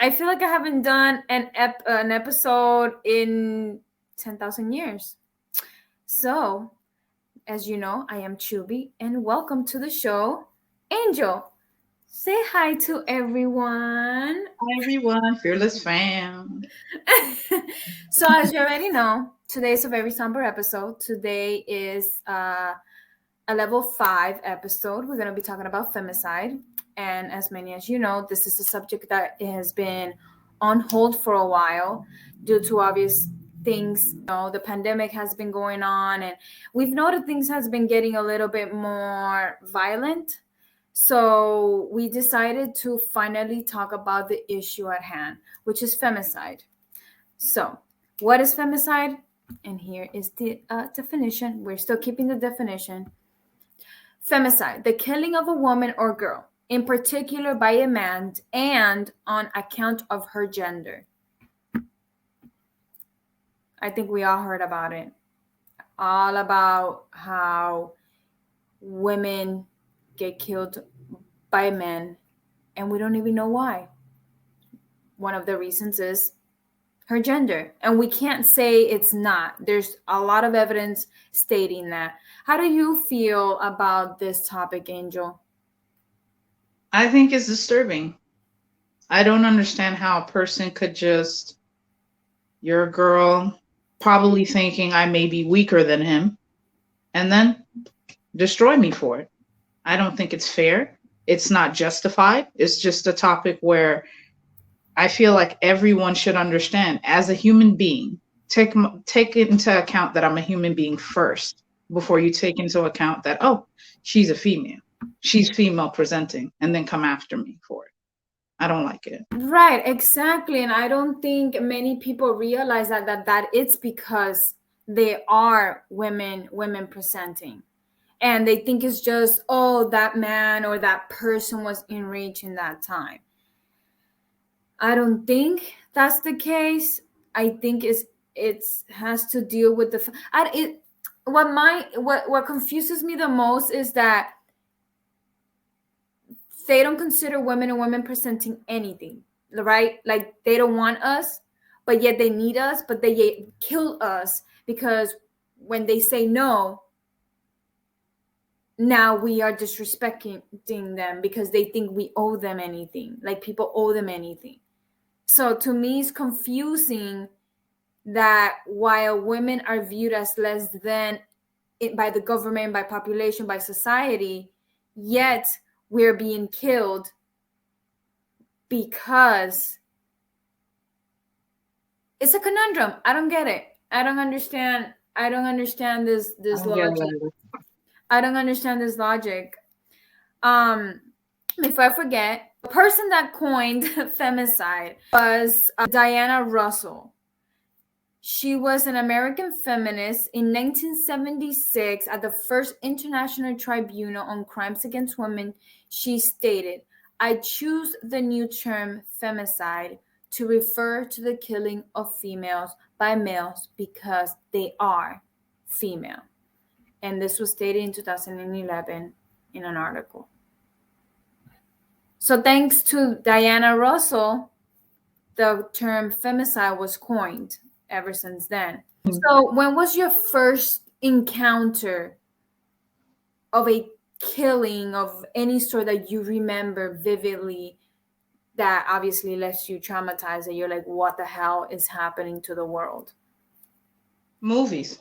I feel like I haven't done an episode in 10,000 years. So, as you know, I am Chubby, and welcome to the show. Angel, say hi to everyone. Hi everyone, Fearless fam. So, as you already know, today is a very somber episode. Today is a level 5 episode. We're going to be talking about femicide. And as many as you know, this is a subject that has been on hold for a while due to obvious things. The pandemic has been going on, and we've noted things has been getting a little bit more violent. So we decided to finally talk about the issue at hand, which is femicide. So, what is femicide? And here is the definition. We're still keeping the definition. Femicide, the killing of a woman or girl, in particular by a man and on account of her gender. I think we all heard about it. All about how women get killed by men and we don't even know why. One of the reasons is her gender, and we can't say it's not. There's a lot of evidence stating that. How do you feel about this topic, Angel? I think it's disturbing. I don't understand how a person could just, you're a girl, probably thinking I may be weaker than him, and then destroy me for it. I don't think it's fair. It's not justified. It's just a topic where I feel like everyone should understand as a human being, take into account that I'm a human being first before you take into account that, oh, she's a female. She's female presenting, and then come after me for it. I don't like it. Right, exactly. And I don't think many people realize that it's because they are women presenting. And they think it's just, oh, that man or that person was enraged in that time. I don't think that's the case. I think it has to deal with what confuses me the most is that they don't consider women and women presenting anything, right? Like they don't want us, but yet they need us, but they kill us because when they say no, now we are disrespecting them because they think we owe them anything, like people owe them anything. So to me, it's confusing that while women are viewed as less than by the government, by population, by society, yet we're being killed because it's a conundrum. I don't get it. I don't understand this logic. I don't understand this logic. Before I forget, the person that coined femicide was Diana Russell. She was an American feminist in 1976 at the first International Tribunal on Crimes Against Women. She stated, "I choose the new term femicide to refer to the killing of females by males because they are female." And this was stated in 2011 in an article. So thanks to Diana Russell, the term femicide was coined ever since then. So when was your first encounter of a killing of any sort that you remember vividly that obviously left you traumatized, that you're like, what the hell is happening to the world? Movies.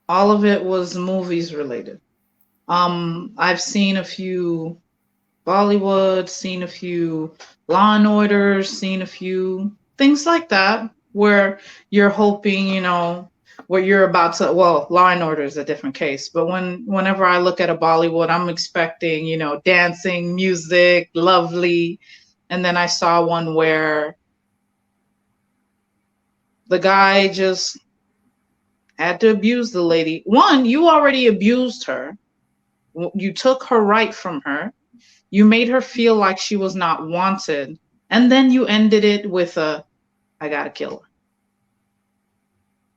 All of it was movies related. I've seen a few Bollywood, seen a few Law and Orders, seen a few things like that where you're hoping, where you're about to, well, Law and Order is a different case, but whenever I look at a Bollywood, I'm expecting, dancing, music, lovely. And then I saw one where the guy just had to abuse the lady. One, you already abused her. You took her right from her. You made her feel like she was not wanted. And then you ended it with I gotta kill her.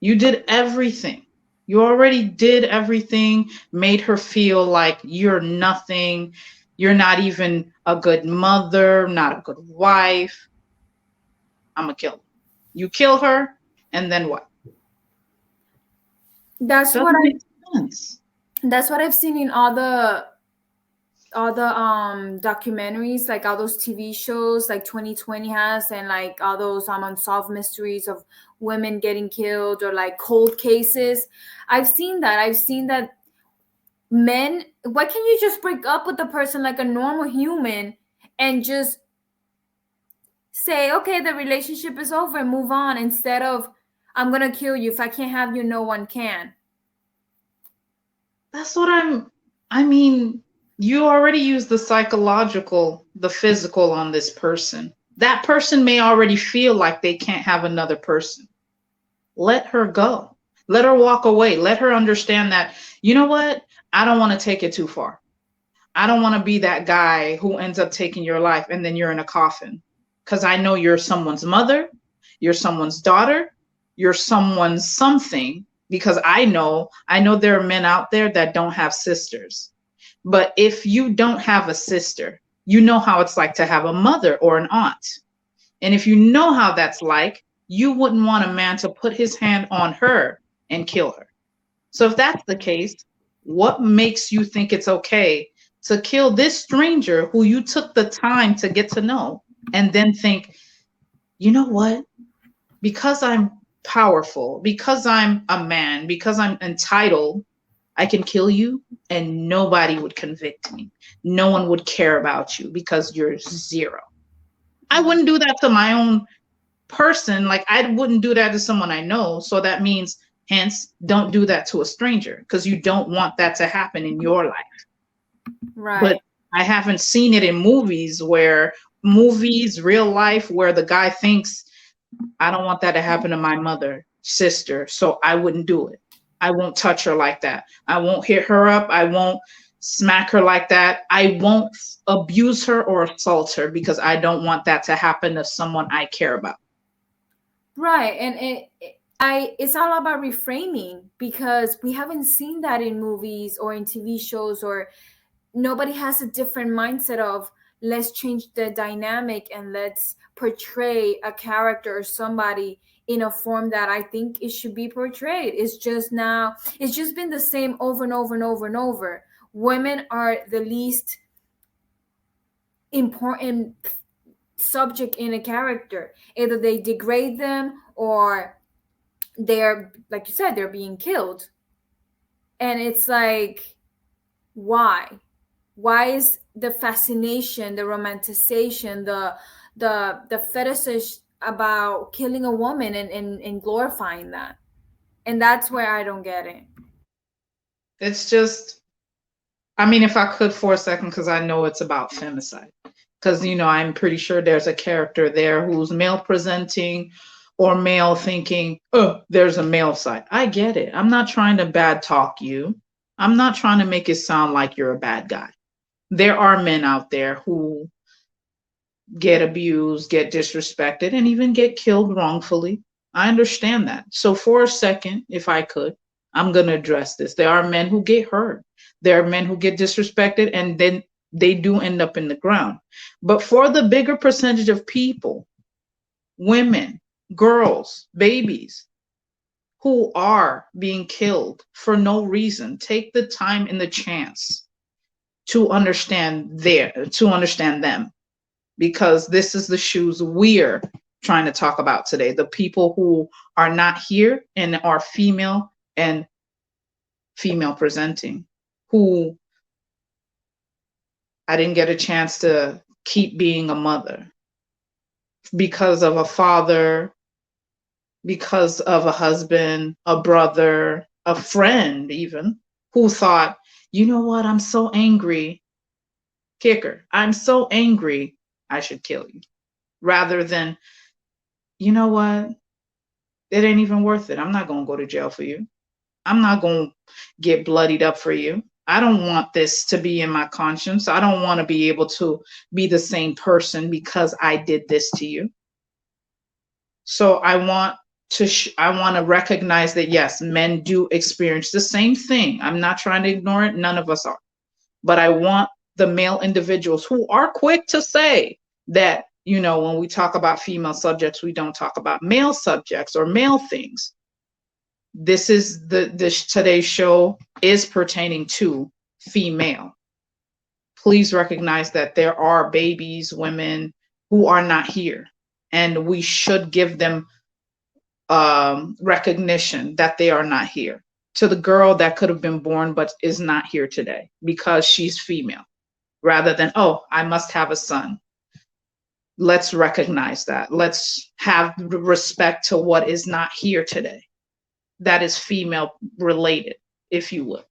You did everything. You already did everything, made her feel like you're nothing. You're not even a good mother, not a good wife. I'm gonna kill her. You kill her, and then what? That's what Doesn't I make sense. that's what I've seen in all the documentaries, like all those TV shows like 2020 has, and like all those unsolved mysteries of women getting killed, or like cold cases. I've seen that men, why can't you just break up with the person like a normal human and just say, okay, the relationship is over and move on, instead of, I'm gonna kill you. If I can't have you, no one can. That's what I mean, you already used the psychological, the physical on this person. That person may already feel like they can't have another person. Let her go. Let her walk away. Let her understand that, you know what? I don't want to take it too far. I don't want to be that guy who ends up taking your life and then you're in a coffin. Because I know you're someone's mother, you're someone's daughter, you're someone's something. Because I know there are men out there that don't have sisters. But if you don't have a sister, you know how it's like to have a mother or an aunt. And if you know how that's like, you wouldn't want a man to put his hand on her and kill her. So if that's the case, what makes you think it's okay to kill this stranger who you took the time to get to know, and then think, you know what? Because I'm powerful, because I'm a man, because I'm entitled, I can kill you and nobody would convict me. No one would care about you because you're zero. I wouldn't do that to my own person. Like, I wouldn't do that to someone I know. So that means, hence, don't do that to a stranger, because you don't want that to happen in your life. Right. But I haven't seen it in movies, real life, where the guy thinks, I don't want that to happen to my mother, sister, so I wouldn't do it. I won't touch her like that. I won't hit her up. I won't smack her like that. I won't abuse her or assault her, because I don't want that to happen to someone I care about. Right. And it's all about reframing, because we haven't seen that in movies or in TV shows, or nobody has a different mindset of, let's change the dynamic and let's portray a character or somebody in a form that I think it should be portrayed. It's just been the same over and over and over and over. Women are the least important subject in a character. Either they degrade them, or they're, like you said, they're being killed. And it's like, why? Why is the fascination, the romanticization, the fetish about killing a woman, and glorifying that? And that's where I don't get it. It's just, I mean, if I could for a second, because I know it's about femicide. Because, I'm pretty sure there's a character there who's male presenting or male thinking, oh, there's a male side. I get it. I'm not trying to bad talk you. I'm not trying to make it sound like you're a bad guy. There are men out there who get abused, get disrespected, and even get killed wrongfully. I understand that. So for a second, if I could, I'm going to address this. There are men who get hurt. There are men who get disrespected, and then they do end up in the ground. But for the bigger percentage of people, women, girls, babies, who are being killed for no reason, take the time and the chance to understand them, because this is the shoes we're trying to talk about today. The people who are not here and are female and female presenting, who I didn't get a chance to keep being a mother because of a father, because of a husband, a brother, a friend even, who thought, you know what, I'm so angry, kicker, I'm so angry, I should kill you. Rather than, you know what, it ain't even worth it. I'm not going to go to jail for you. I'm not going to get bloodied up for you. I don't want this to be in my conscience. I don't want to be able to be the same person because I did this to you. So I want to recognize that, yes, men do experience the same thing. I'm not trying to ignore it. None of us are. But I want the male individuals who are quick to say that, when we talk about female subjects, we don't talk about male subjects or male things. This is this today's show is pertaining to female. Please recognize that there are babies, women who are not here, and we should give them recognition that they are not here. To the girl that could have been born but is not here today because she's female, rather than, oh, I must have a son. Let's recognize that. Let's have respect to what is not here today. That is female related, if you will.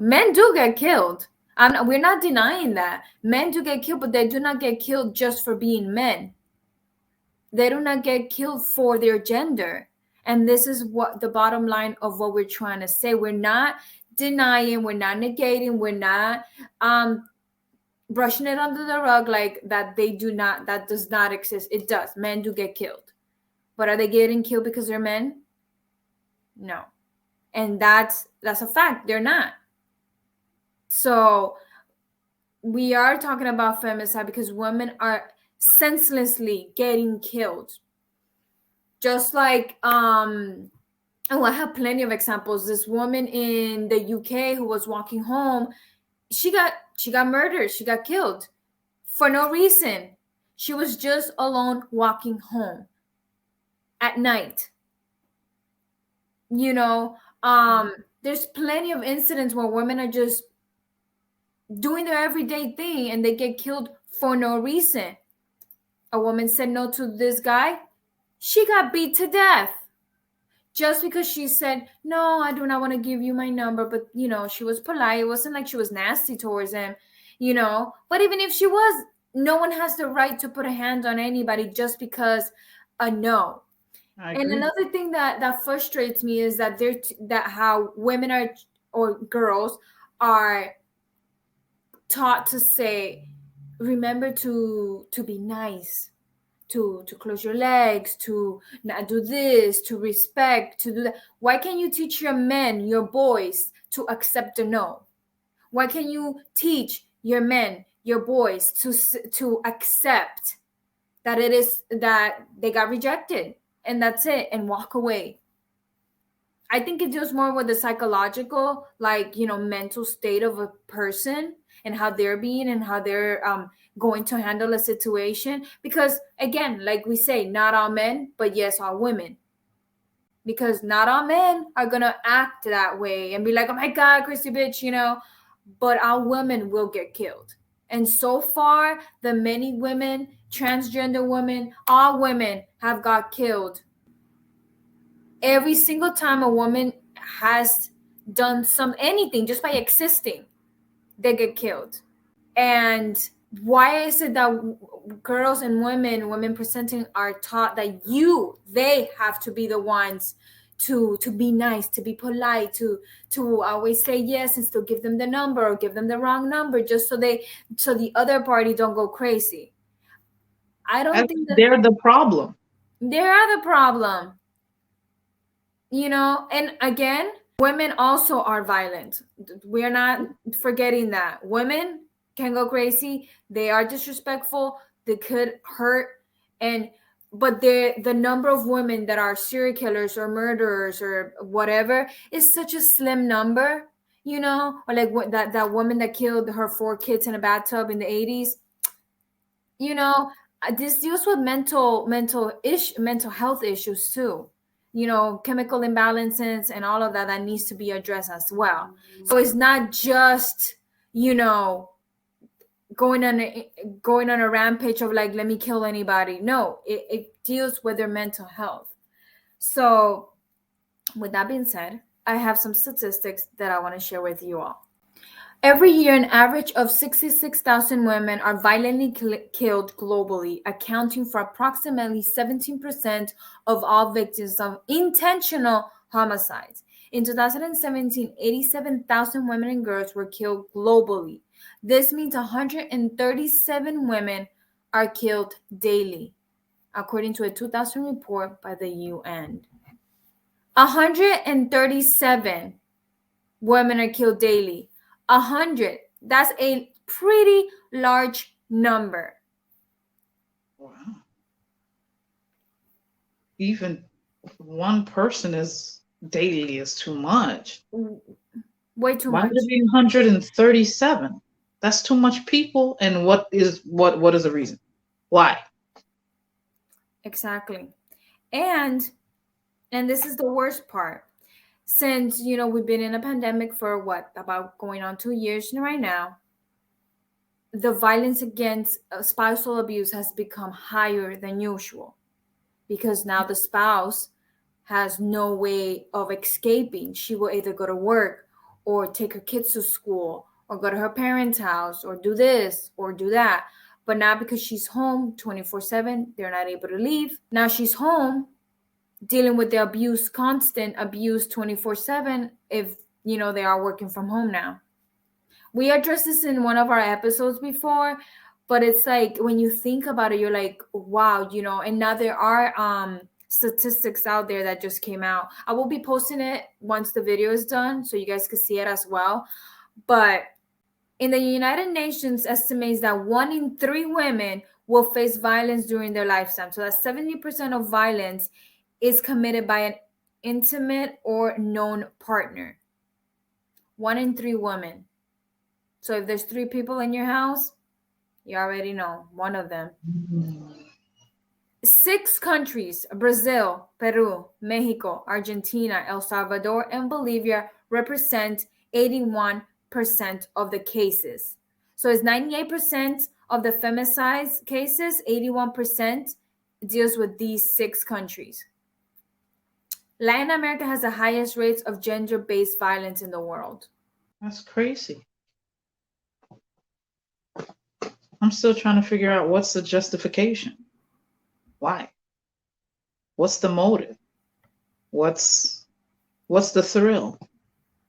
Men do get killed. We're not denying that. Men do get killed, but they do not get killed just for being men. They do not get killed for their gender. And this is what the bottom line of what we're trying to say. We're not denying, we're not negating, we're not brushing it under the rug like that that does not exist. It does. Men do get killed. But are they getting killed because they're men? No. And that's a fact. They're not. So we are talking about femicide because women are senselessly getting killed. Just like I have plenty of examples. This woman in the UK who was walking home, she got murdered. She got killed for no reason. She was just alone walking home at night. There's plenty of incidents where women are just doing their everyday thing and they get killed for no reason. A woman said no to this guy. She got beat to death just because she said, no, I do not want to give you my number. But, she was polite. It wasn't like she was nasty towards him, But even if she was, no one has the right to put a hand on anybody just because a no. And another thing that frustrates me is that how women are, or girls are taught to say, remember to be nice, to close your legs, to not do this, to respect, to do that. Why can't you teach your men, your boys, to accept a no? Why can't you teach your men, your boys, to accept that it is that they got rejected and that's it, and walk away? I think it deals more with the psychological, mental state of a person and how they're being and how they're going to handle a situation. Because again, like we say, not all men, but yes, all women. Because not all men are going to act that way and be like, oh my God, Christy bitch, but all women will get killed. And so far, the many women, transgender women, all women have got killed. Every single time a woman has done anything just by existing, they get killed. And why is it that girls and women presenting are taught that they have to be the ones to be nice, to be polite, to always say yes and still give them the number or give them the wrong number just so the other party don't go crazy? I don't think they're the problem. They are the problem. And again, women also are violent. We're not forgetting that. Women can go crazy. They are disrespectful. They could hurt. But the number of women that are serial killers or murderers or whatever is such a slim number, or like that woman that killed her 4 kids in a bathtub in the 80s. This deals with mental health issues too. Chemical imbalances and all of that needs to be addressed as well. So it's not just, going on a rampage of like, let me kill anybody. No, it deals with their mental health. So with that being said, I have some statistics that I want to share with you all. Every year, an average of 66,000 women are violently killed globally, accounting for approximately 17% of all victims of intentional homicides. In 2017, 87,000 women and girls were killed globally. This means 137 women are killed daily, according to a 2000 report by the UN. 137 women are killed daily. 100. That's a pretty large number. Wow. Even one person is daily is too much. Way too Why much. would it be 137? That's too much people. And what is the reason? Why? Exactly. And this is the worst part. Since, we've been in a pandemic for what, about going on 2 years right now, the violence against spousal abuse has become higher than usual because now the spouse has no way of escaping. She will either go to work or take her kids to school or go to her parents' house or do this or do that. But now because she's home 24/7, they're not able to leave. Now she's home dealing with the abuse, constant abuse 24/7 if, they are working from home now. We addressed this in one of our episodes before, but it's like when you think about it, you're like, wow, and now there are statistics out there that just came out. I will be posting it once the video is done so you guys can see it as well. But in the United Nations estimates that 1 in 3 women will face violence during their lifetime. So that 70% of violence is committed by an intimate or known partner. 1 in 3 women. So if there's 3 people in your house, you already know one of them. 6 countries, Brazil, Peru, Mexico, Argentina, El Salvador, and Bolivia represent 81% of the cases. So it's 98% of the femicide cases, 81% deals with these 6 countries. Latin America has the highest rates of gender-based violence in the world. That's crazy. I'm still trying to figure out what's the justification. Why? What's the motive? What's the thrill?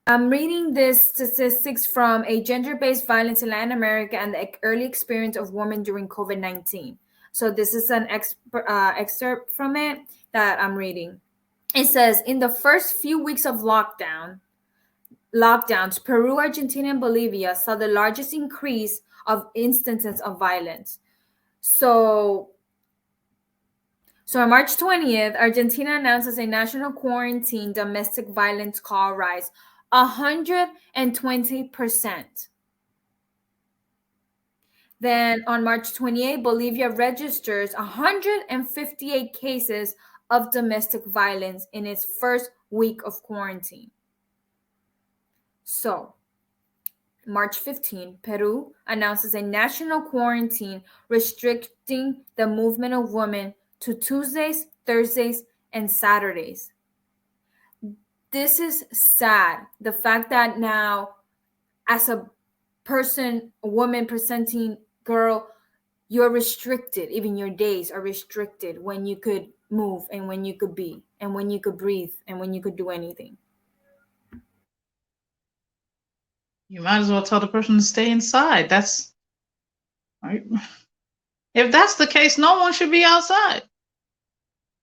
I'm reading this statistics from a gender-based violence in Latin America and the early experience of women during COVID-19. So this is an excerpt from it that I'm reading. It says, in the first few weeks of lockdowns, Peru, Argentina, and Bolivia saw the largest increase of instances of violence. So on March 20th, Argentina announces a national quarantine domestic violence call rise 120%. Then on March 28th, Bolivia registers 158 cases of domestic violence in its first week of quarantine. So, March 15, Peru announces a national quarantine restricting the movement of women to Tuesdays, Thursdays, and Saturdays. This is sad. The fact that now, as a woman presenting girl, you're restricted. Even your days are restricted when you could move and when you could be and when you could breathe and when you could do anything. You might as well tell the person to stay inside. That's right. If that's the case, no one should be outside.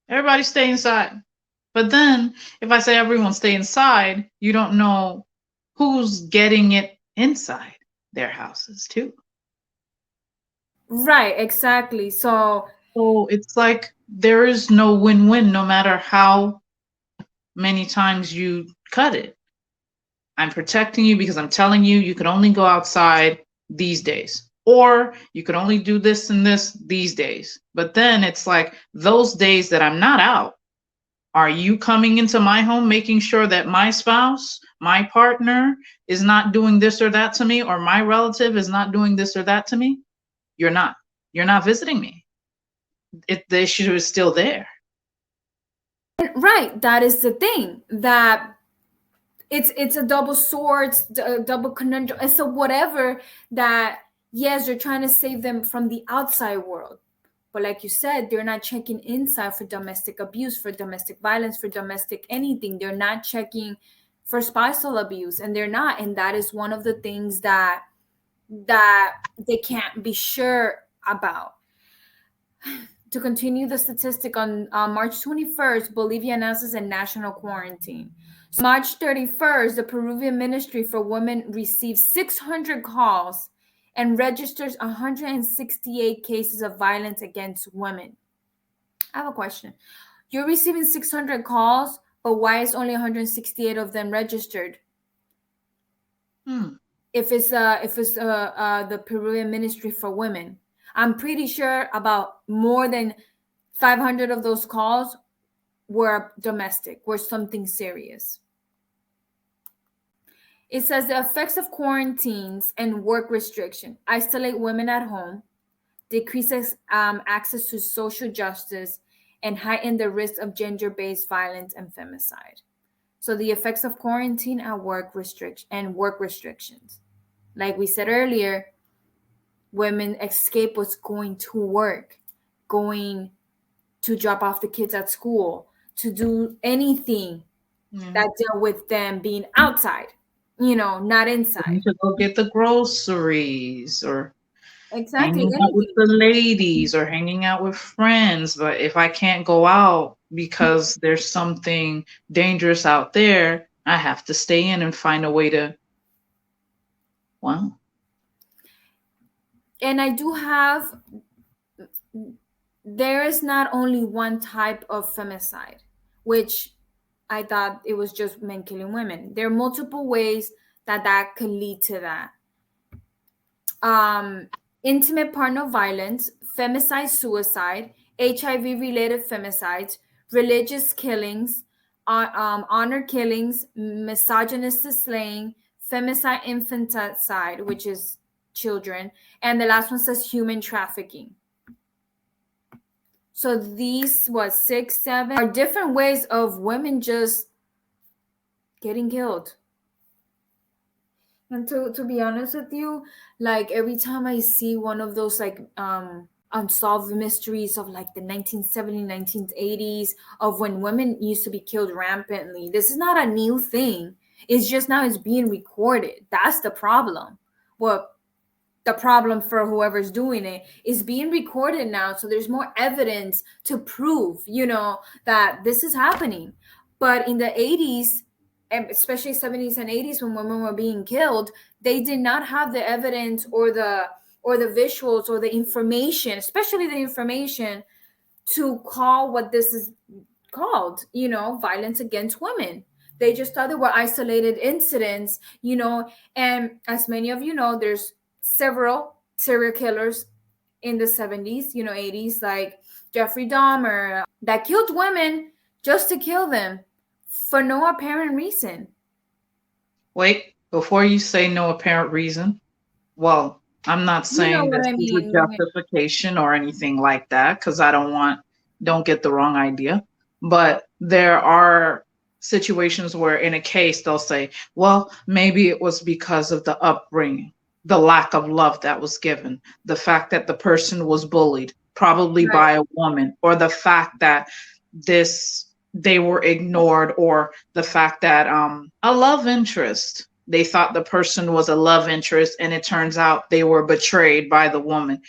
Everybody stay inside. But then if I say everyone stay inside, you don't know who's getting it inside their houses too. Right, exactly. So it's like there is no win-win no matter how many times you cut it. I'm protecting you because I'm telling you you can only go outside these days. Or you can only do this and this these days. But then it's like those days that I'm not out, are you coming into my home making sure that my spouse, my partner is not doing this or that to me, or my relative is not doing this or that to me? You're not. You're not visiting me. The issue is still there. Right. That is the thing. That it's a double sword, a double conundrum. It's a whatever that, yes, you're trying to save them from the outside world. But like you said, they're not checking inside for domestic abuse, for domestic violence, for domestic anything. They're not checking for spousal abuse, and they're not. And that is one of the things that they can't be sure about. To continue the statistic, on March 21st, Bolivia announces a national quarantine. So March 31st, the Peruvian Ministry for Women received 600 calls and registers 168 cases of violence against women. I have a question. You're receiving 600 calls, but why is only 168 of them registered? If it's the Peruvian Ministry for Women, I'm pretty sure about more than 500 of those calls were domestic, were something serious. It says the effects of quarantines and work restriction isolate women at home, decreases access to social justice, and heighten the risk of gender-based violence and femicide. So the effects of quarantine and work restrictions. Like we said earlier, women escape what's going to work, going to drop off the kids at school, to do anything that deal with them being outside, not inside. To go get the groceries or Exactly. hanging out with the ladies or hanging out with friends. But if I can't go out because there's something dangerous out there, I have to stay in and find a way to, well. And I do have, there is not only one type of femicide, which I thought it was just men killing women. There are multiple ways that could lead to that. Intimate partner violence, femicide, suicide, HIV-related femicides, religious killings, honor killings, misogynistic slaying, femicide, infanticide, which is children, and the last one says human trafficking. So these, 6, 7 are different ways of women just getting killed. And to be honest with you, like every time I see one of those like unsolved mysteries of like the 1970s, 1980s of when women used to be killed rampantly, this is not a new thing. It's just now it's being recorded. That's the problem. Well, the problem for whoever's doing it is being recorded now. So there's more evidence to prove, that this is happening. But in the 80s, and especially 70s and 80s, when women were being killed, they did not have the evidence or the visuals or the information, especially the information, to call what this is called, violence against women. They just thought they were isolated incidents, and as many of you know, there's several serial killers in the 70s, 80s, like Jeffrey Dahmer, that killed women just to kill them for no apparent reason. Wait, before you say no apparent reason, well, I'm not saying this is a justification or anything like that, because I don't get the wrong idea. But there are situations where in a case they'll say, well, maybe it was because of the upbringing, the lack of love that was given, the fact that the person was bullied, probably by a woman, or the fact that they were ignored, or the fact that a love interest, they thought the person was a love interest and it turns out they were betrayed by the woman.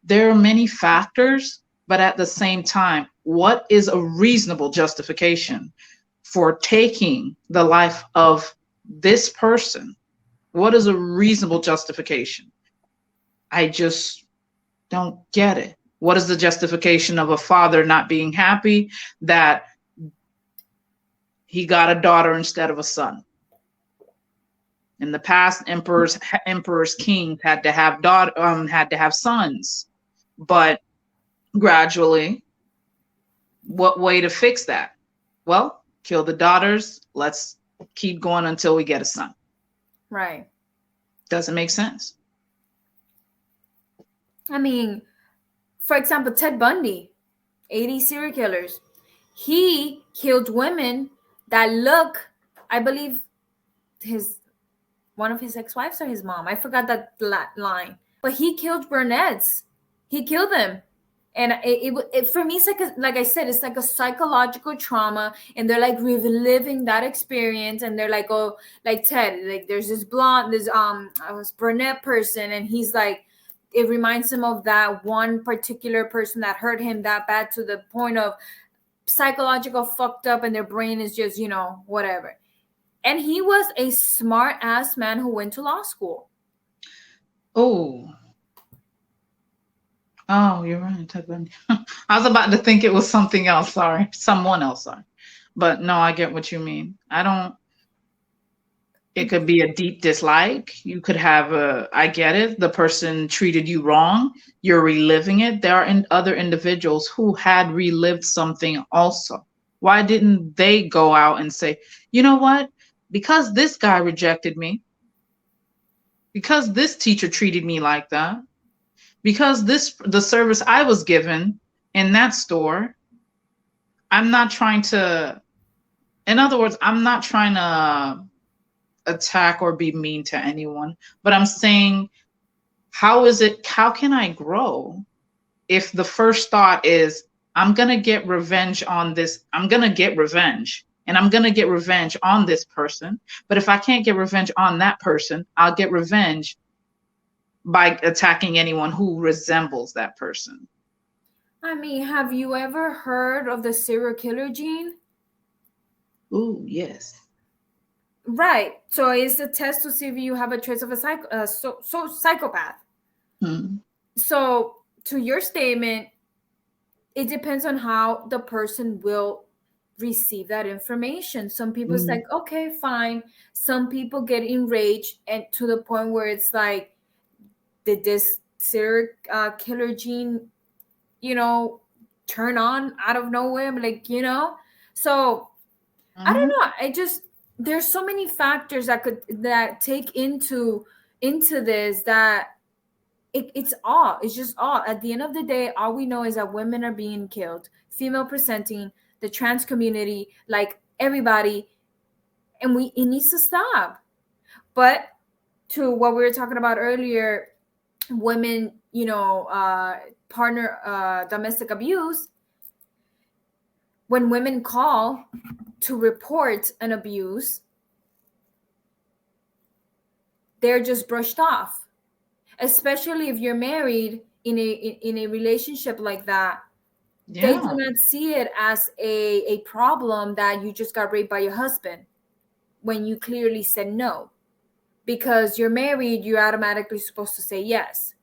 There are many factors, but at the same time, what is a reasonable justification for taking the life of this person? What is a reasonable justification? I just don't get it. What is the justification of a father not being happy that he got a daughter instead of a son? In the past, emperors, kings had to have sons, but gradually, what way to fix that? Well, kill the daughters. Let's keep going until we get a son. Right. Doesn't make sense. I mean, for example, Ted Bundy, 80 serial killers. He killed women that look, I believe, one of his ex-wives or his mom. I forgot that line. But he killed brunettes. He killed them. And it for me, it's like I said, it's like a psychological trauma, and they're like reliving that experience, and they're like, oh, like Ted, like there's this blonde, this brunette person, and he's like, it reminds him of that one particular person that hurt him that bad to the point of psychological fucked up, and their brain is just, whatever. And he was a smart ass man who went to law school. Oh, oh, you're right. I was about to think it was something else. Sorry, someone else. Sorry, but no, I get what you mean. I don't. It could be a deep dislike. You could have a. I get it. The person treated you wrong. You're reliving it. There are other individuals who had relived something also. Why didn't they go out and say, you know what? Because this guy rejected me. Because this teacher treated me like that. Because the service I was given in that store, I'm not trying to, in other words, I'm not trying to attack or be mean to anyone, but I'm saying, how can I grow if the first thought is, I'm going to get revenge on this, I'm going to get revenge, and I'm going to get revenge on this person. But if I can't get revenge on that person, I'll get revenge by attacking anyone who resembles that person. I mean, have you ever heard of the serial killer gene? Ooh, yes. Right. So it's a test to see if you have a trace of a psychopath. Hmm. So to your statement, it depends on how the person will receive that information. Some people it's like, okay, fine. Some people get enraged and to the point where it's like, did this serial killer gene, turn on out of nowhere? Like, so I don't know. I just there's so many factors that take into this that it's just all. At the end of the day, all we know is that women are being killed, female presenting, the trans community, like everybody, and it needs to stop. But to what we were talking about earlier, women, partner domestic abuse, when women call to report an abuse, they're just brushed off. Especially if you're married in a relationship like that, they do not see it as a problem that you just got raped by your husband when you clearly said no. Because you're married, you're automatically supposed to say yes.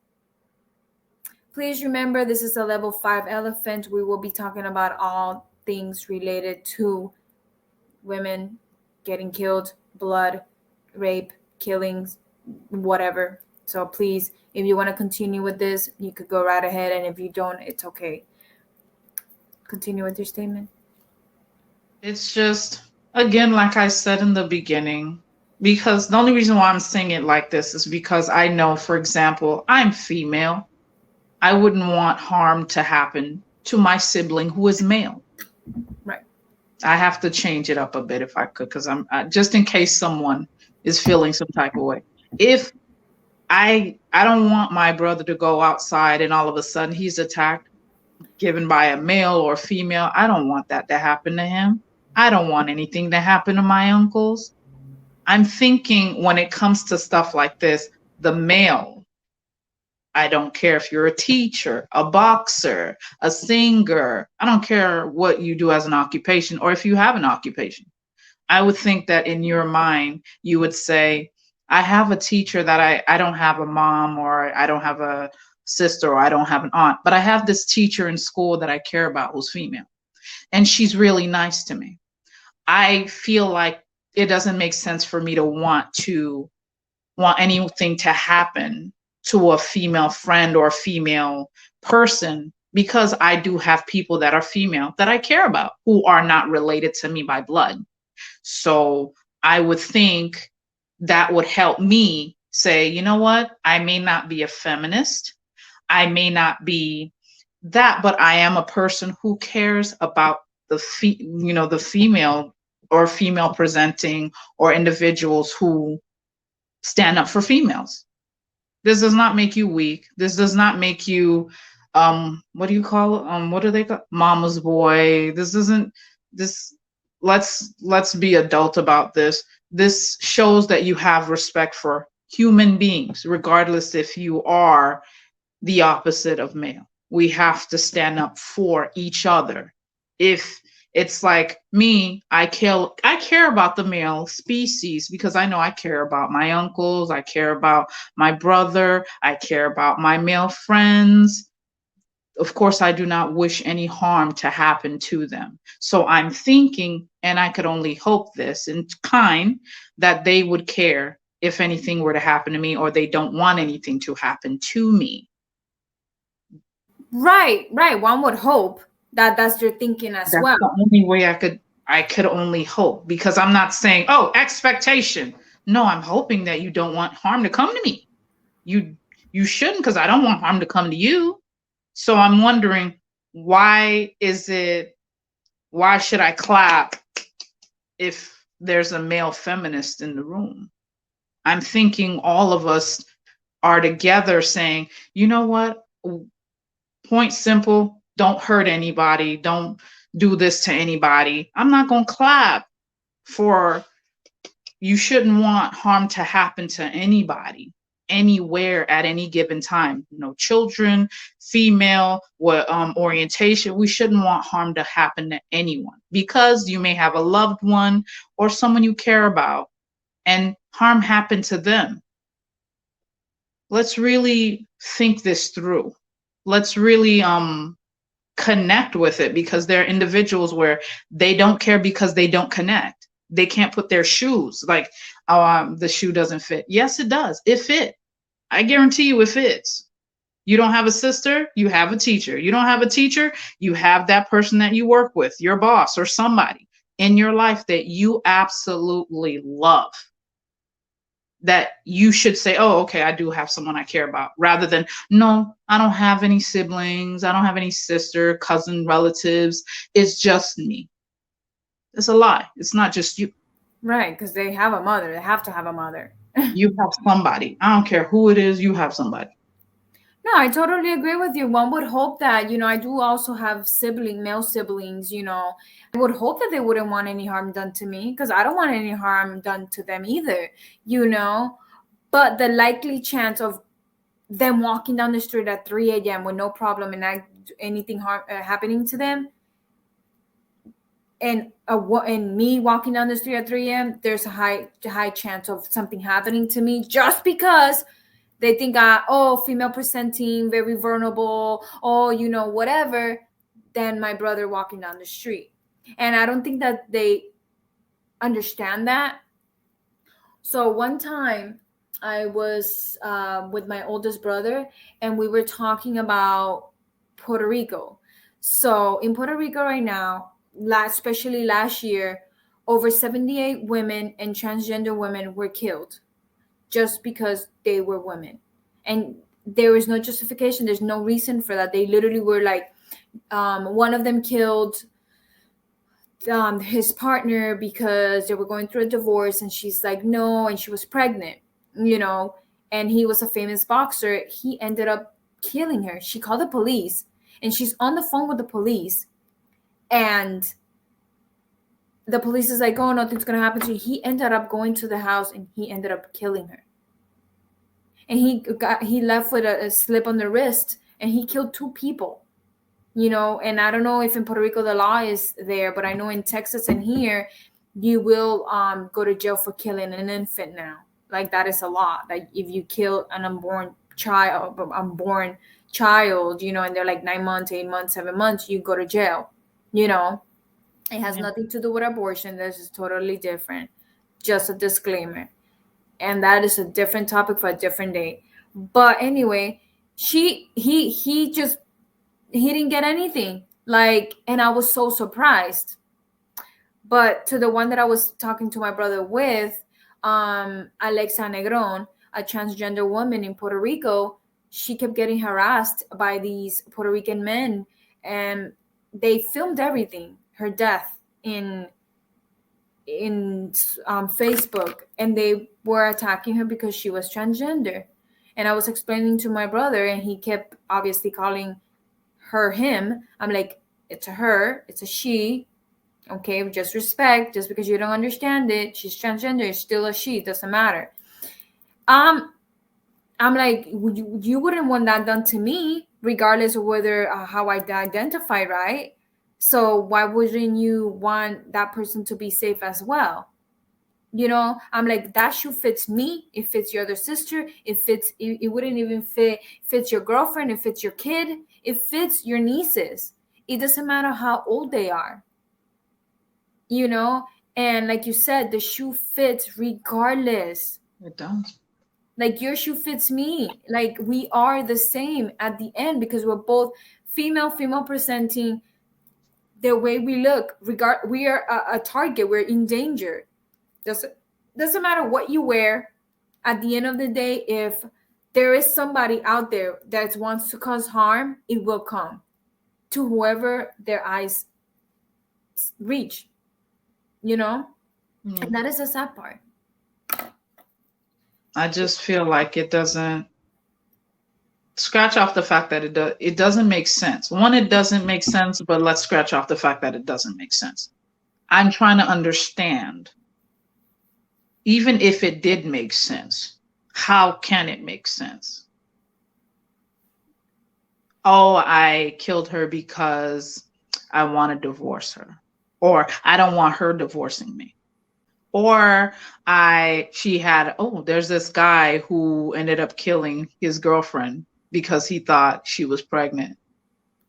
Please remember, this is a level 5 elephant. We will be talking about all things related to women getting killed, blood, rape, killings, whatever. So please, if you want to continue with this, you could go right ahead. And if you don't, it's okay. Continue with your statement. It's just, again, like I said in the beginning, because the only reason why I'm saying it like this is because I know, for example, I'm female. I wouldn't want harm to happen to my sibling who is male. Right. I have to change it up a bit if I could, because I'm just in case someone is feeling some type of way. If I don't want my brother to go outside and all of a sudden he's attacked, given by a male or female. I don't want that to happen to him. I don't want anything to happen to my uncles. I'm thinking when it comes to stuff like this, the male, I don't care if you're a teacher, a boxer, a singer. I don't care what you do as an occupation or if you have an occupation. I would think that in your mind, you would say, I have a teacher that I don't have a mom, or I don't have a sister, or I don't have an aunt, but I have this teacher in school that I care about who's female, and she's really nice to me. I feel like it doesn't make sense for me to want anything to happen to a female friend or a female person, because I do have people that are female that I care about who are not related to me by blood. So I would think that would help me say, you know what? I may not be a feminist. I may not be that, but I am a person who cares about the female or female presenting or individuals who stand up for females. This does not make you weak. This does not make you what do you call it? What do they call mama's boy? Let's be adult about this. This shows that you have respect for human beings, regardless if you are the opposite of male. We have to stand up for each other. If It's like me, I care about the male species because I know I care about my uncles, I care about my brother, I care about my male friends. Of course, I do not wish any harm to happen to them. So I'm thinking, and I could only hope this in kind, that they would care if anything were to happen to me, or they don't want anything to happen to me. Right, right. One would hope that that's your thinking as That's well. the only way I could only hope, because I'm not saying, oh, expectation. No, I'm hoping that you don't want harm to come to me. You shouldn't, because I don't want harm to come to you. So I'm wondering, why should I clap if there's a male feminist in the room? I'm thinking all of us are together saying, you know what? Point simple, don't hurt anybody, don't do this to anybody. I'm not going to clap for, you shouldn't want harm to happen to anybody anywhere at any given time. No children, female, what orientation. We shouldn't want harm to happen to anyone, because you may have a loved one or someone you care about and harm happened to them. Let's really think this through. Let's really connect with it, because there are individuals where they don't care because they don't connect. They can't put their shoes, like, the shoe doesn't fit. Yes, it does. It fit. I guarantee you it fits. You don't have a sister, you have a teacher. You don't have a teacher, you have that person that you work with, your boss, or somebody in your life that you absolutely love, that you should say, oh, okay, I do have someone I care about, rather than, no, I don't have any siblings, I don't have any sister, cousin, relatives, it's just me. It's a lie. It's not just you. Right, because they have a mother. They have to have a mother. You have somebody. I don't care who it is, you have somebody. No, I totally agree with you. One would hope that, I do also have male siblings, I would hope that they wouldn't want any harm done to me, because I don't want any harm done to them either, But the likely chance of them walking down the street at 3 a.m. with no problem and anything happening to them, and me walking down the street at 3 a.m., there's a high chance of something happening to me, just because they think, female presenting, very vulnerable, whatever, than my brother walking down the street. And I don't think that they understand that. So one time I was with my oldest brother, and we were talking about Puerto Rico. So in Puerto Rico right now, especially last year, over 78 women and transgender women were killed just because they were women. And there was no justification. There's no reason for that. They literally were like, one of them killed his partner because they were going through a divorce, and she's like, no, and she was pregnant, and he was a famous boxer. He ended up killing her. She called the police, and she's on the phone with the police, and the police is like, oh, nothing's gonna happen to you. He ended up going to the house, and he ended up killing her. And he left with a slip on the wrist, and he killed 2 people. And I don't know if in Puerto Rico the law is there, but I know in Texas and here, you will go to jail for killing an infant now. Like, that is a law. Like, if you kill an unborn child, and they're like 9 months, 8 months, 7 months, you go to jail. It has nothing to do with abortion. This is totally different. Just a disclaimer. And that is a different topic for a different day. But anyway, he didn't get anything. And I was so surprised. But to the one that I was talking to my brother with, Alexa Negron, a transgender woman in Puerto Rico, she kept getting harassed by these Puerto Rican men, and they filmed everything, her death, in Facebook, and they were attacking her because she was transgender. And I was explaining to my brother, and he kept obviously calling her him. I'm like, it's a her, it's a she. Okay, just respect. Just because you don't understand it, she's transgender, it's still a she, it doesn't matter. I'm like, you wouldn't want that done to me, regardless of whether how I identify, right? So why wouldn't you want that person to be safe as well? You know, I'm like, that shoe fits me, it fits your other sister, it wouldn't even fits your girlfriend, it fits your kid, it fits your nieces. It doesn't matter how old they are, you know. And like you said, the shoe fits regardless. It does. Like your shoe fits me, like we are the same at the end, because we're both female presenting. The way we look, we are a target, we're in danger. Doesn't matter what you wear. At the end of the day, if there is somebody out there that wants to cause harm, it will come to whoever their eyes reach, you know. And that is the sad part. I just feel like it doesn't scratch off the fact that it doesn't make sense. One, it doesn't make sense, but let's scratch off the fact that it doesn't make sense. I'm trying to understand, even if it did make sense, how can it make sense? Oh, I killed her because I want to divorce her, or I don't want her divorcing me. Or there's this guy who ended up killing his girlfriend because he thought she was pregnant.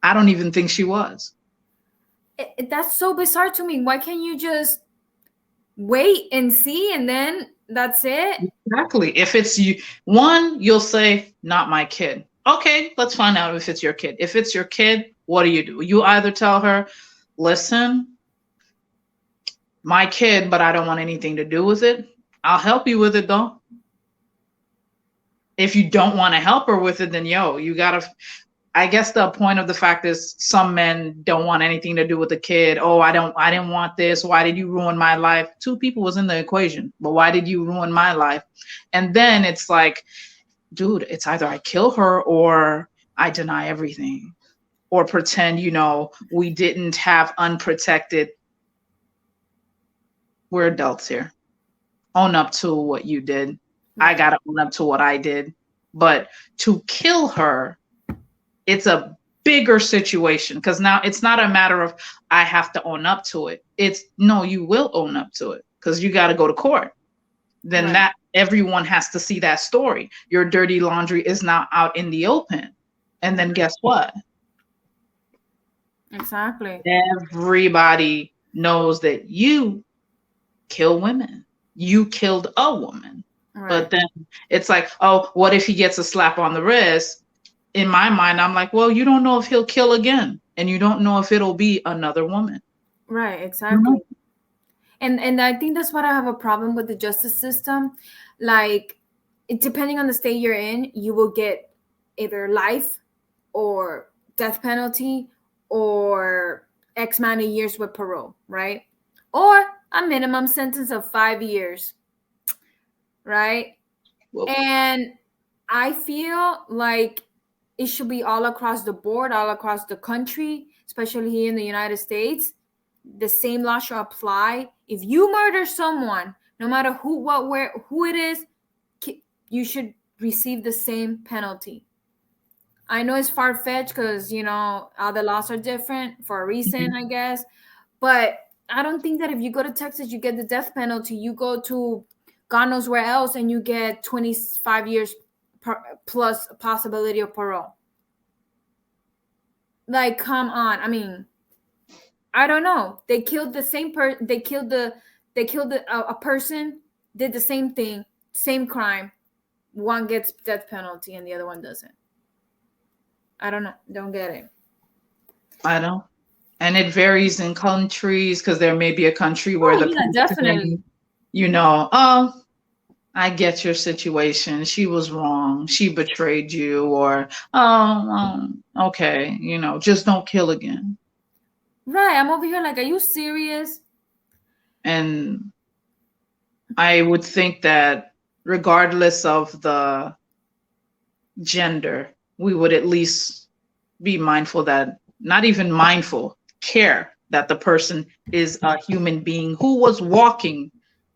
I don't even think she was. That's so bizarre to me. Why can't you just wait and see, and then that's it? Exactly. If it's you, one, you'll say, not my kid. Okay, let's find out if it's your kid. If it's your kid, what do? You either tell her, listen, my kid, but I don't want anything to do with it. I'll help you with it though. If you don't want to help her with it, then you gotta, I guess the point of the fact is some men don't want anything to do with the kid. Oh, I didn't want this. Why did you ruin my life? Two people was in the equation, but why did you ruin my life? And then it's like, dude, it's either I kill her or I deny everything or pretend, we didn't have unprotected. We're adults here. Own up to what you did. I got to own up to what I did. But to kill her, it's a bigger situation, because now it's not a matter of I have to own up to it. It's no, you will own up to it because you got to go to court. Then that everyone has to see that story. Your dirty laundry is now out in the open. And then guess what? Exactly. Everybody knows that you kill women. You killed a woman. Right. But then it's like, oh, what if he gets a slap on the wrist? In my mind, I'm like, well, you don't know if he'll kill again, and you don't know if it'll be another woman. Right, exactly. And I think that's what I have a problem with the justice system. Like, depending on the state you're in, you will get either life or death penalty or X amount of years with parole, right? Or a minimum sentence of 5 years, right? Whoa. And I feel like it should be all across the board, all across the country, especially here in the United States. The same law should apply. If you murder someone, no matter who, what, where, who it is, you should receive the same penalty. I know it's far-fetched because, all the laws are different for a reason, I guess. But I don't think that if you go to Texas, you get the death penalty. You go to God knows where else, and you get 25 years plus possibility of parole. Like, come on. I mean, I don't know. They killed the same person. They killed a person, did the same thing, same crime. One gets death penalty and the other one doesn't. I don't know. Don't get it. I don't. And it varies in countries, because there may be a country where definitely. Oh, I get your situation. She was wrong. She betrayed you, or okay, just don't kill again. Right. I'm over here like, are you serious? And I would think that regardless of the gender, we would at least be mindful that, not even mindful, care that the person is a human being who was walking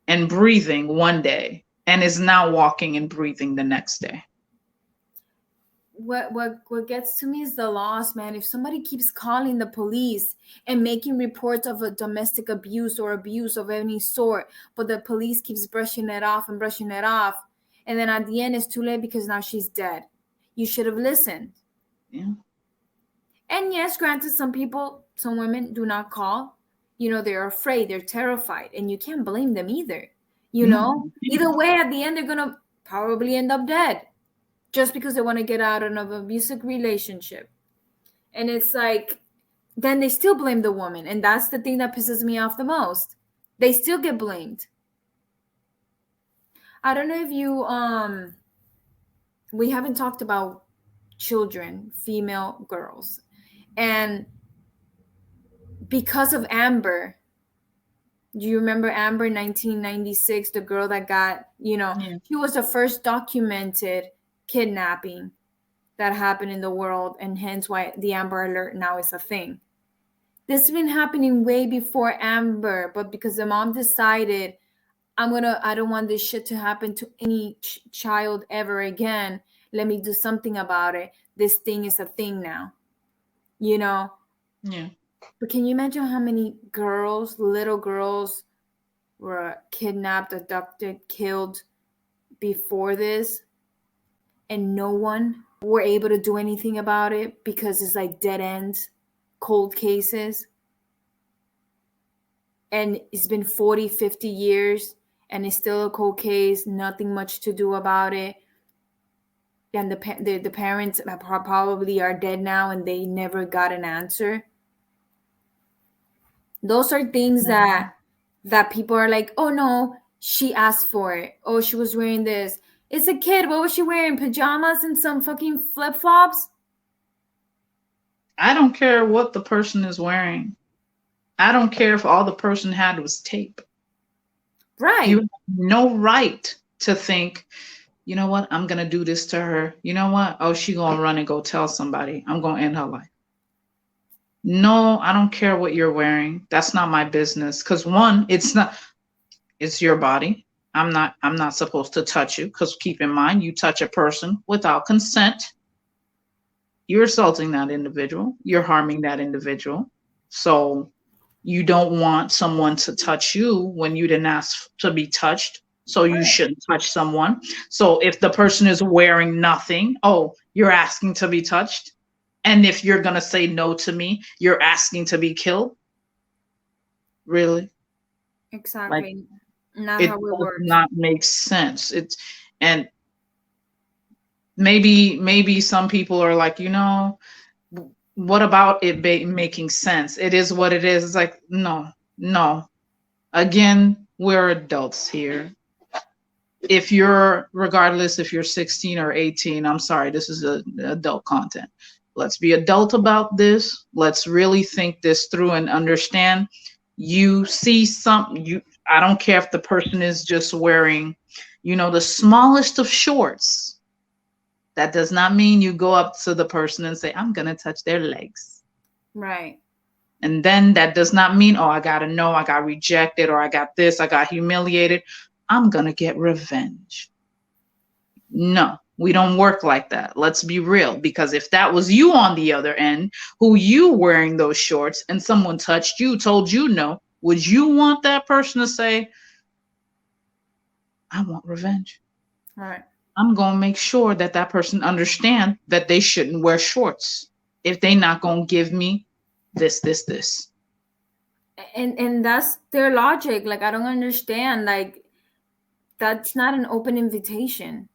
and breathing one day and is now walking and breathing the next day. what gets to me is the loss, man. If somebody keeps calling the police and making reports of a domestic abuse or abuse of any sort, but the police keeps brushing it off, and then at the end it's too late because now she's dead. You should have listened. Yeah. And yes, granted, some women do not call. They're afraid, they're terrified, and you can't blame them either. Either way, at the end, they're gonna probably end up dead just because they want to get out of an abusive relationship. And it's like, then they still blame the woman. And that's the thing that pisses me off the most. They still get blamed. I don't know if you, we haven't talked about children, female girls. And because of Amber, do you remember Amber 1996, the girl that got, she was the first documented kidnapping that happened in the world, and hence why the Amber Alert now is a thing. This has been happening way before Amber, but because the mom decided, I don't want this shit to happen to any child ever again, let me do something about it. This thing is a thing now, Yeah. But can you imagine how many little girls were kidnapped, abducted, killed before this? And no one were able to do anything about it because it's like dead ends, cold cases. And it's been 40, 50 years and it's still a cold case, nothing much to do about it. And the parents probably are dead now and they never got an answer. Those are things that people are like, oh no, she asked for it. Oh, she was wearing this. It's a kid. What was she wearing? Pajamas and some fucking flip-flops? I don't care what the person is wearing. I don't care if all the person had was tape. Right. You have no right to think, you know what, I'm going to do this to her. You know what? Oh, she going to run and go tell somebody. I'm going to end her life. No, I don't care what you're wearing. That's not my business. Because one, it's your body. I'm not supposed to touch you, because keep in mind, you touch a person without consent, you're assaulting that individual, you're harming that individual. So you don't want someone to touch you when you didn't ask to be touched. So you shouldn't touch someone. So if the person is wearing nothing, oh, you're asking to be touched. And if you're going to say no to me, you're asking to be killed. Really? Exactly. Not It how it does works. not make sense. And maybe some people are like, what about it making sense? It is what it is. It's like, no. Again, we're adults here. Regardless if you're 16 or 18, I'm sorry, this is adult content. Let's be adult about this. Let's really think this through and understand. You see something, I don't care if the person is just wearing, the smallest of shorts. That does not mean you go up to the person and say, I'm going to touch their legs. Right. And then that does not mean, oh, I got rejected, or I got this, I got humiliated, I'm going to get revenge. No, we don't work like that. Let's be real. Because if that was you on the other end, who you wearing those shorts, and someone touched you, told you no, would you want that person to say, I want revenge? All right. I'm going to make sure that person understand that they shouldn't wear shorts if they not going to give me this. And that's their logic. Like, I don't understand. Like, that's not an open invitation.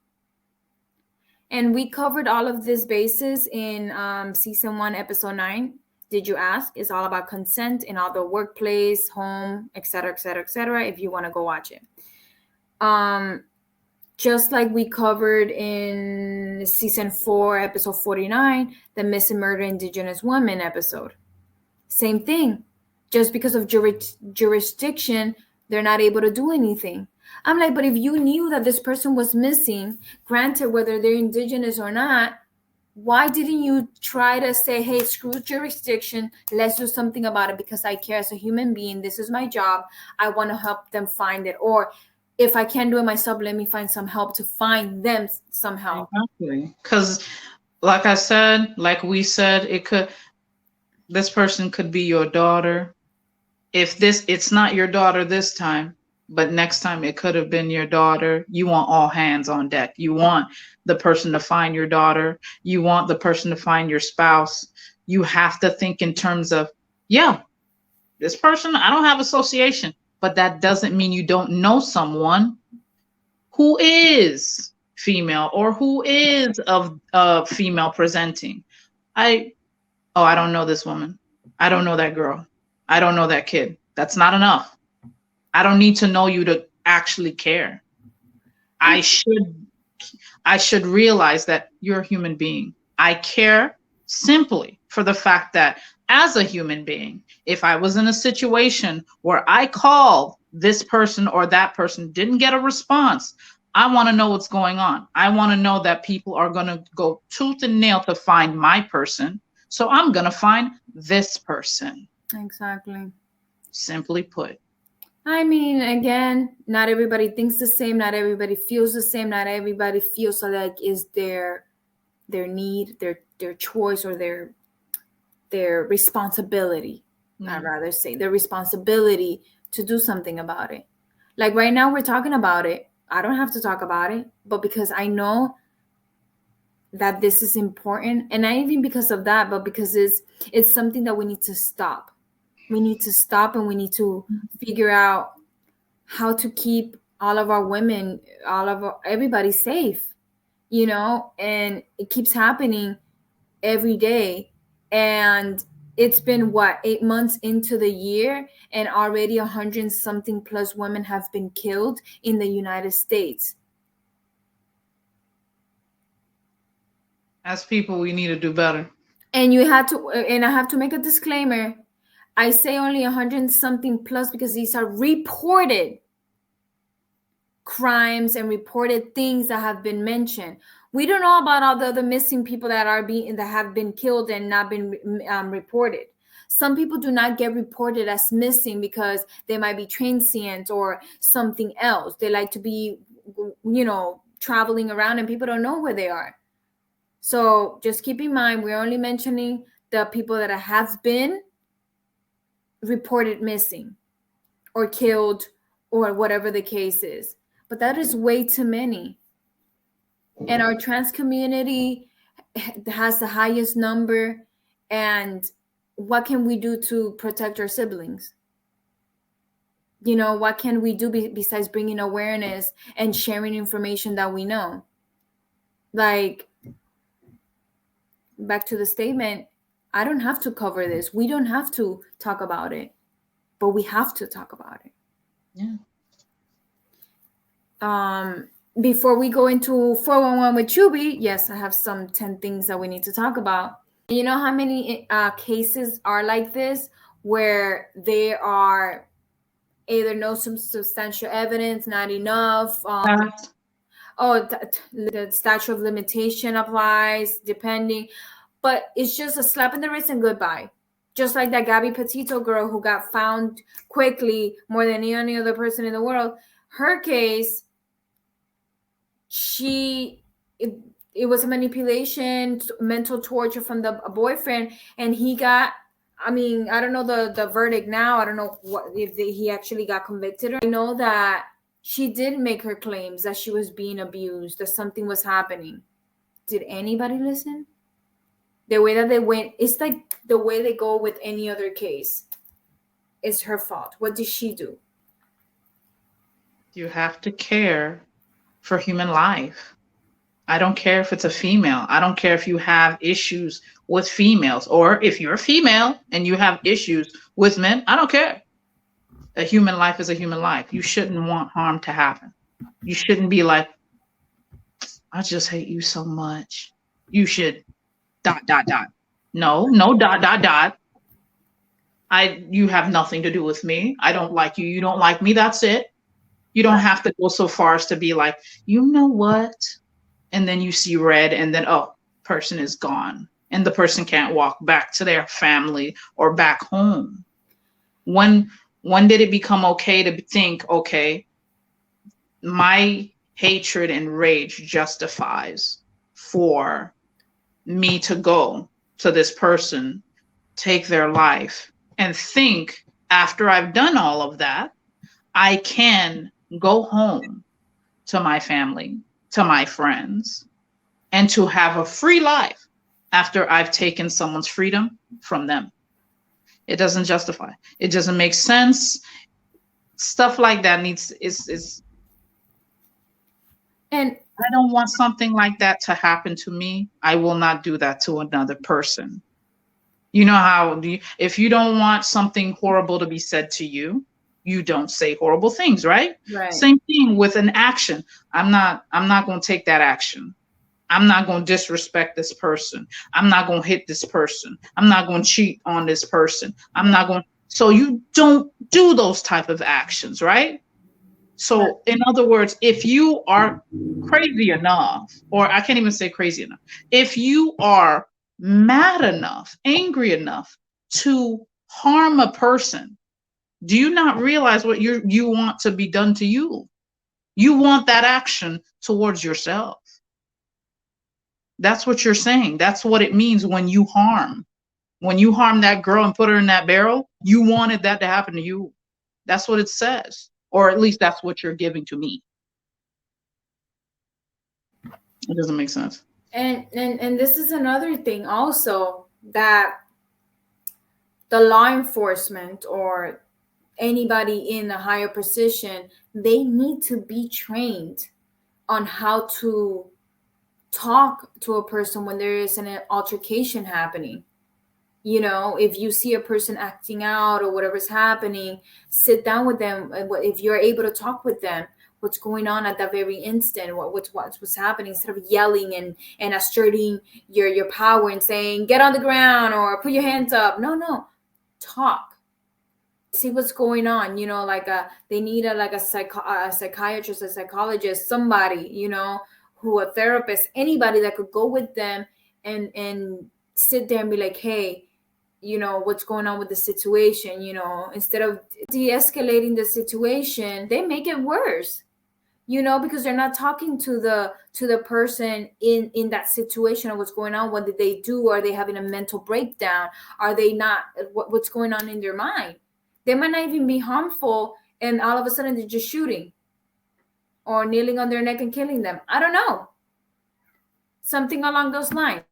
And we covered all of this bases in season 1, episode 9. Did you ask? It's all about consent in all the workplace, home, etc., etc., etc. If you want to go watch it. Just like we covered in season 4, episode 49, the Missing Murder Indigenous Women episode. Same thing. Just because of jurisdiction, they're not able to do anything. I'm like, but if you knew that this person was missing, granted, whether they're indigenous or not, why didn't you try to say, hey, screw jurisdiction, let's do something about it because I care as a human being. This is my job. I want to help them find it. Or if I can't do it myself, let me find some help to find them some help. Exactly. Because Like I said, like we said, this person could be your daughter. If it's not your daughter this time, but next time it could have been your daughter, you want all hands on deck. You want the person to find your daughter. You want the person to find your spouse. You have to think in terms of, yeah, this person, I don't have association, but that doesn't mean you don't know someone who is female or who is of female presenting. I I don't know this woman. I don't know that girl. I don't know that kid. That's not enough. I don't need to know you to actually care. I should realize that you're a human being. I care simply for the fact that as a human being, if I was in a situation where I called this person or that person, didn't get a response, I want to know what's going on. I want to know that people are going to go tooth and nail to find my person. So I'm going to find this person. Exactly. Simply put. I mean, again, not everybody thinks the same. Not everybody feels the same. Not everybody feels like is their need, their choice, or their responsibility. I'd rather say their responsibility to do something about it. Like right now, we're talking about it. I don't have to talk about it, but because I know that this is important, and not even because of that, but because it's something that we need to stop. We need to stop, and we need to figure out how to keep all of our women, everybody safe, and it keeps happening every day. And it's been 8 months into the year, and already 100 something plus women have been killed in the United States. As people, we need to do better. And I have to make a disclaimer. I say only 100 something plus because these are reported crimes and reported things that have been mentioned. We don't know about all the other missing people that have been killed and not been reported. Some people do not get reported as missing because they might be transient or something else. They like to be, traveling around and people don't know where they are. So just keep in mind, we're only mentioning the people that have been reported missing or killed or whatever the case is. But that is way too many. And our trans community has the highest number. And what can we do to protect our siblings? What can we do besides bringing awareness and sharing information that we know? Like, back to the statement, I don't have to cover this. We don't have to talk about it, but we have to talk about it. Yeah. Before we go into 411 with Chubi, yes, I have some 10 things that we need to talk about. You know how many cases are like this where there are either no substantial evidence, not enough. The statute of limitation applies, depending. But it's just a slap in the wrist and goodbye. Just like that Gabby Petito girl who got found quickly more than any other person in the world. Her case, it was a manipulation, mental torture from the boyfriend, and he got, I don't know the verdict now. I don't know if he actually got convicted. I know that she did make her claims that she was being abused, that something was happening. Did anybody listen? The way that they went, it's like the way they go with any other case. It's her fault. What did she do? You have to care for human life. I don't care if it's a female. I don't care if you have issues with females, or if you're a female and you have issues with men. I don't care. A human life is a human life. You shouldn't want harm to happen. You shouldn't be like, I just hate you so much. You should ... No, ... You have nothing to do with me. I don't like you. You don't like me. That's it. You don't have to go so far as to be like, you know what? And then you see red, and then, person is gone. And the person can't walk back to their family or back home. When did it become okay to think, okay, my hatred and rage justifies for me to go to this person, take their life, and think after I've done all of that, I can go home to my family, to my friends, and to have a free life after I've taken someone's freedom from them. It doesn't justify. It doesn't make sense. Stuff like that needs is And I don't want something like that to happen to me. I will not do that to another person. You know how if you don't want something horrible to be said to you, you don't say horrible things, right? right. Same thing with an action. I'm not going to take that action. I'm not going to disrespect this person. I'm not going to hit this person. I'm not going to cheat on this person. I'm not going. So you don't do those type of actions, right? So in other words, if you are crazy enough, or I can't even say crazy enough, if you are mad enough, angry enough to harm a person, do you not realize what you want to be done to you? You want that action towards yourself. That's what you're saying. That's what it means when you harm. When you harm that girl and put her in that barrel, you wanted that to happen to you. That's what it says. Or at least that's what you're giving to me. It doesn't make sense. And this is another thing also, that the law enforcement or anybody in a higher position, they need to be trained on how to talk to a person when there is an altercation happening. You know, if you see a person acting out or whatever's happening, sit down with them. If you're able to talk with them, what's going on at that very instant, what's happening, instead of yelling and asserting your power and saying, get on the ground or put your hands up. No, talk. See what's going on. You know, like they need a psychiatrist, a psychologist, somebody, you know, who a therapist, anybody that could go with them and sit there and be like, hey, you know, what's going on with the situation. You know, instead of de-escalating the situation, they make it worse, you know, because they're not talking to the person in that situation of what's going on. What did they do? Are they having a mental breakdown? Are they not, what's going on in their mind? They might not even be harmful, and all of a sudden they're just shooting or kneeling on their neck and killing them. I don't know, something along those lines.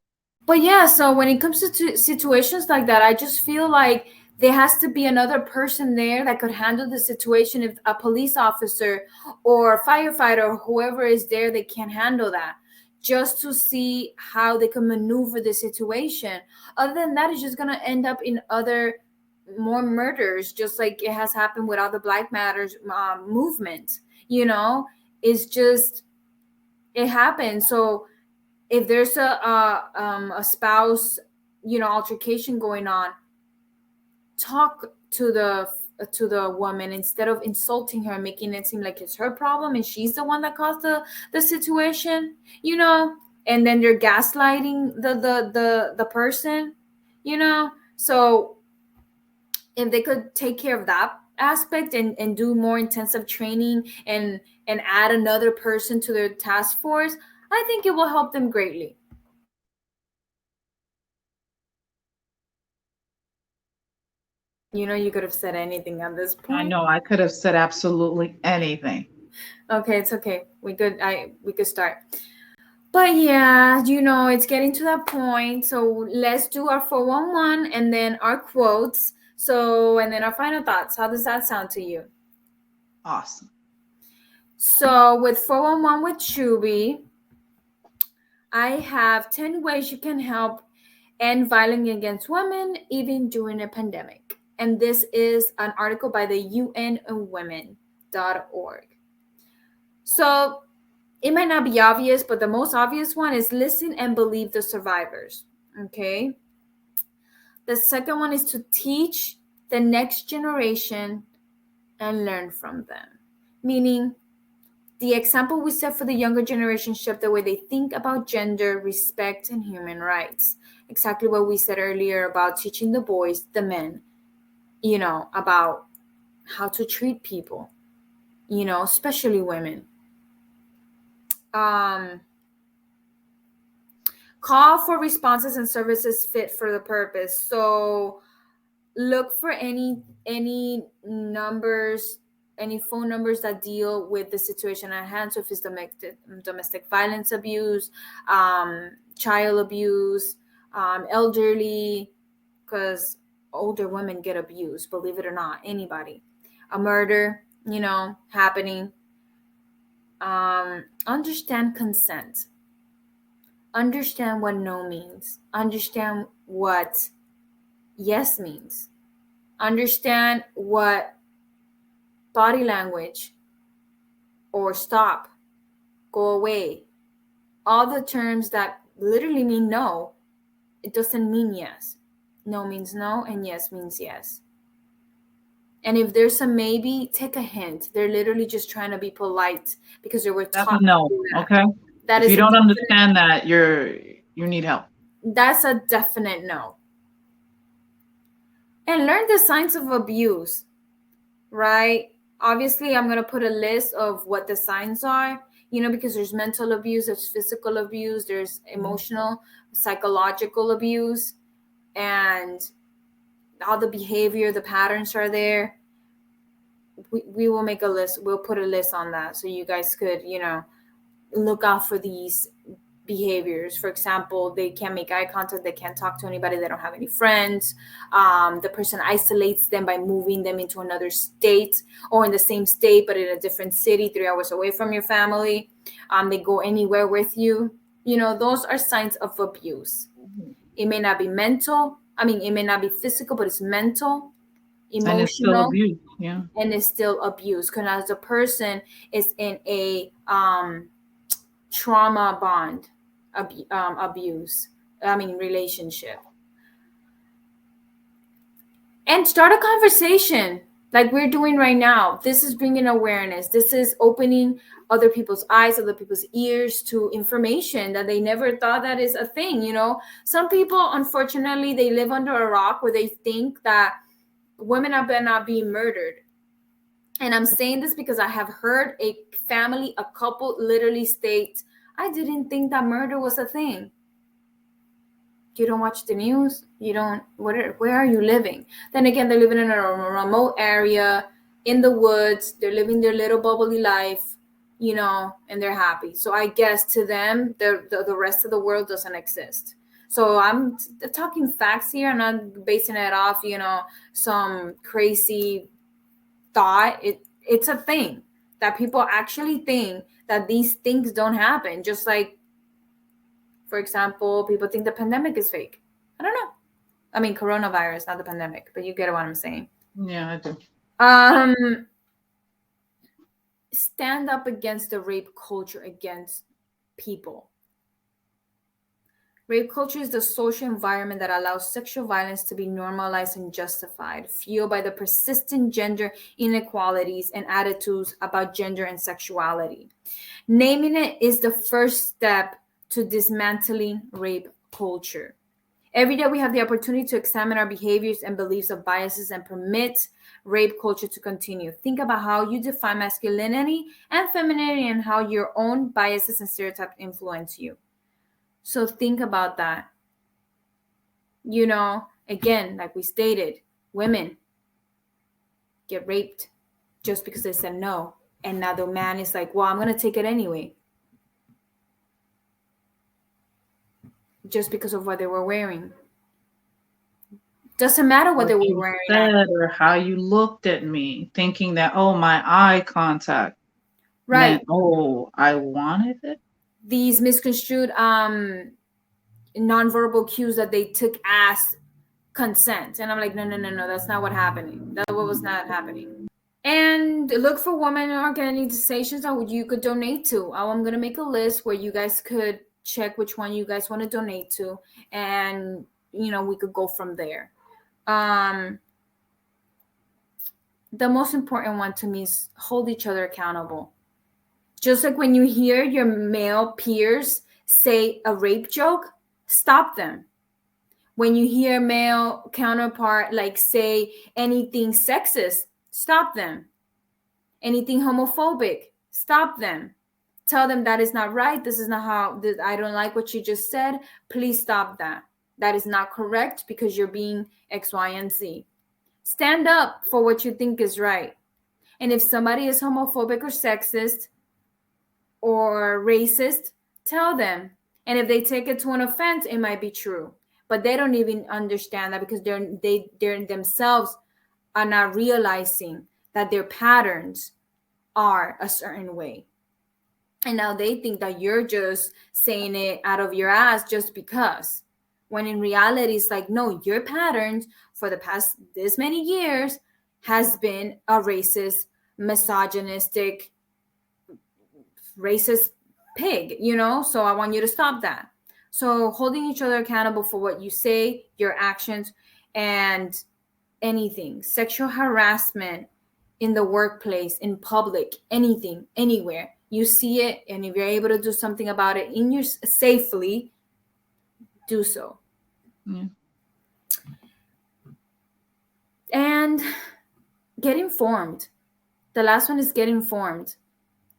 But yeah, so when it comes to situations like that, I just feel like there has to be another person there that could handle the situation. If a police officer or a firefighter or whoever is there, they can't handle that, just to see how they can maneuver the situation. Other than that, it's just going to end up in other more murders, just like it has happened with all the Black Matters movement. You know, it's just, it happens. So if there's a spouse, you know, altercation going on, talk to the woman instead of insulting her, making it seem like it's her problem and she's the one that caused the situation, you know. And then they're gaslighting the person, you know. So if they could take care of that aspect and do more intensive training and add another person to their task force, I think it will help them greatly. You know, you could have said anything at this point. I know I could have said absolutely anything. Okay, it's okay. We could start. But yeah, you know, it's getting to that point. So let's do our 411 and then our quotes. So, and then our final thoughts. How does that sound to you? Awesome. So with 411 with Shubi, I have 10 ways you can help end violence against women even during a pandemic. And this is an article by the UNWomen.org. So it might not be obvious, but the most obvious one is listen and believe the survivors. Okay. The second one is to teach the next generation and learn from them. Meaning, the example we set for the younger generation shift the way they think about gender, respect, and human rights. Exactly what we said earlier about teaching the boys, the men, you know, about how to treat people, you know, especially women. Call for responses and services fit for the purpose. So look for any numbers, any phone numbers that deal with the situation at hand. So if it's domestic violence abuse, child abuse, elderly, because older women get abused, believe it or not, anybody, a murder, happening. Understand consent. Understand what no means. Understand what yes means. Understand what body language or stop, go away, all the terms that literally mean no, it doesn't mean yes. No means no, and yes means yes. And if there's a maybe, take a hint. They're literally just trying to be polite because they were That's taught a no. to do that. Okay. That if is you don't understand that, you need help. That's a definite no. And learn the signs of abuse, right? Obviously, I'm going to put a list of what the signs are, because there's mental abuse, there's physical abuse, there's emotional, psychological abuse, and all the behavior, the patterns are there. We will make a list. We'll put a list on that so you guys could, look out for these behaviors. For example, they can't make eye contact, they can't talk to anybody, they don't have any friends. The person isolates them by moving them into another state, or in the same state but in a different city 3 hours away from your family. They go anywhere with you. Those are signs of abuse. It may not be mental, it may not be physical, but it's mental, emotional, and it's still abuse. Yeah, and it's still abuse because the person is in a trauma bond abuse, relationship. And start a conversation like we're doing right now. This is bringing awareness. This is opening other people's eyes, other people's ears to information that they never thought that is a thing. Some people, unfortunately, they live under a rock where they think that women are not being murdered. And I'm saying this because I have heard a couple literally state, I didn't think that murder was a thing. You don't watch the news? You don't, where are you living? Then again, they're living in a remote area, in the woods, they're living their little bubbly life, and they're happy. So I guess to them, the rest of the world doesn't exist. So I'm talking facts here. I'm not basing it off, some crazy thought. It's a thing that people actually think that these things don't happen. Just like, for example, people think the pandemic is fake. I don't know. Coronavirus, not the pandemic, but you get what I'm saying. Yeah, I do. Stand up against the rape culture against people. Rape culture is the social environment that allows sexual violence to be normalized and justified, fueled by the persistent gender inequalities and attitudes about gender and sexuality. Naming it is the first step to dismantling rape culture. Every day we have the opportunity to examine our behaviors and beliefs of biases and permit rape culture to continue. Think about how you define masculinity and femininity and how your own biases and stereotypes influence you. So think about that. Again, like we stated, women get raped just because they said no. And now the man is like, well, I'm going to take it anyway. Just because of what they were wearing. Doesn't matter what they were wearing. Said, or how you looked at me, thinking that, my eye contact. Right. Meant, I wanted it. These misconstrued nonverbal cues that they took as consent. And I'm like, no, that's not what happening. That was not happening. And look for women organizations that you could donate to. I'm going to make a list where you guys could check which one you guys want to donate to. And, we could go from there. The most important one to me is hold each other accountable. Just like when you hear your male peers say a rape joke, stop them. When you hear male counterpart say anything sexist, stop them. Anything homophobic, stop them. Tell them that is not right. This is not how, I don't like what you just said. Please stop that. That is not correct because you're being X, Y, and Z. Stand up for what you think is right. And if somebody is homophobic or sexist or racist, tell them. And if they take it to an offense, it might be true. But they don't even understand that because they're themselves are not realizing that their patterns are a certain way. And now they think that you're just saying it out of your ass just because. When in reality, it's like, no, your patterns for the past this many years has been a racist, misogynistic, racist pig, So I want you to stop that. So holding each other accountable for what you say, your actions, and anything. Sexual harassment in the workplace, in public, anything, anywhere. You see it, and if you're able to do something about it in your safely, do so. Yeah. And get informed. The last one is get informed.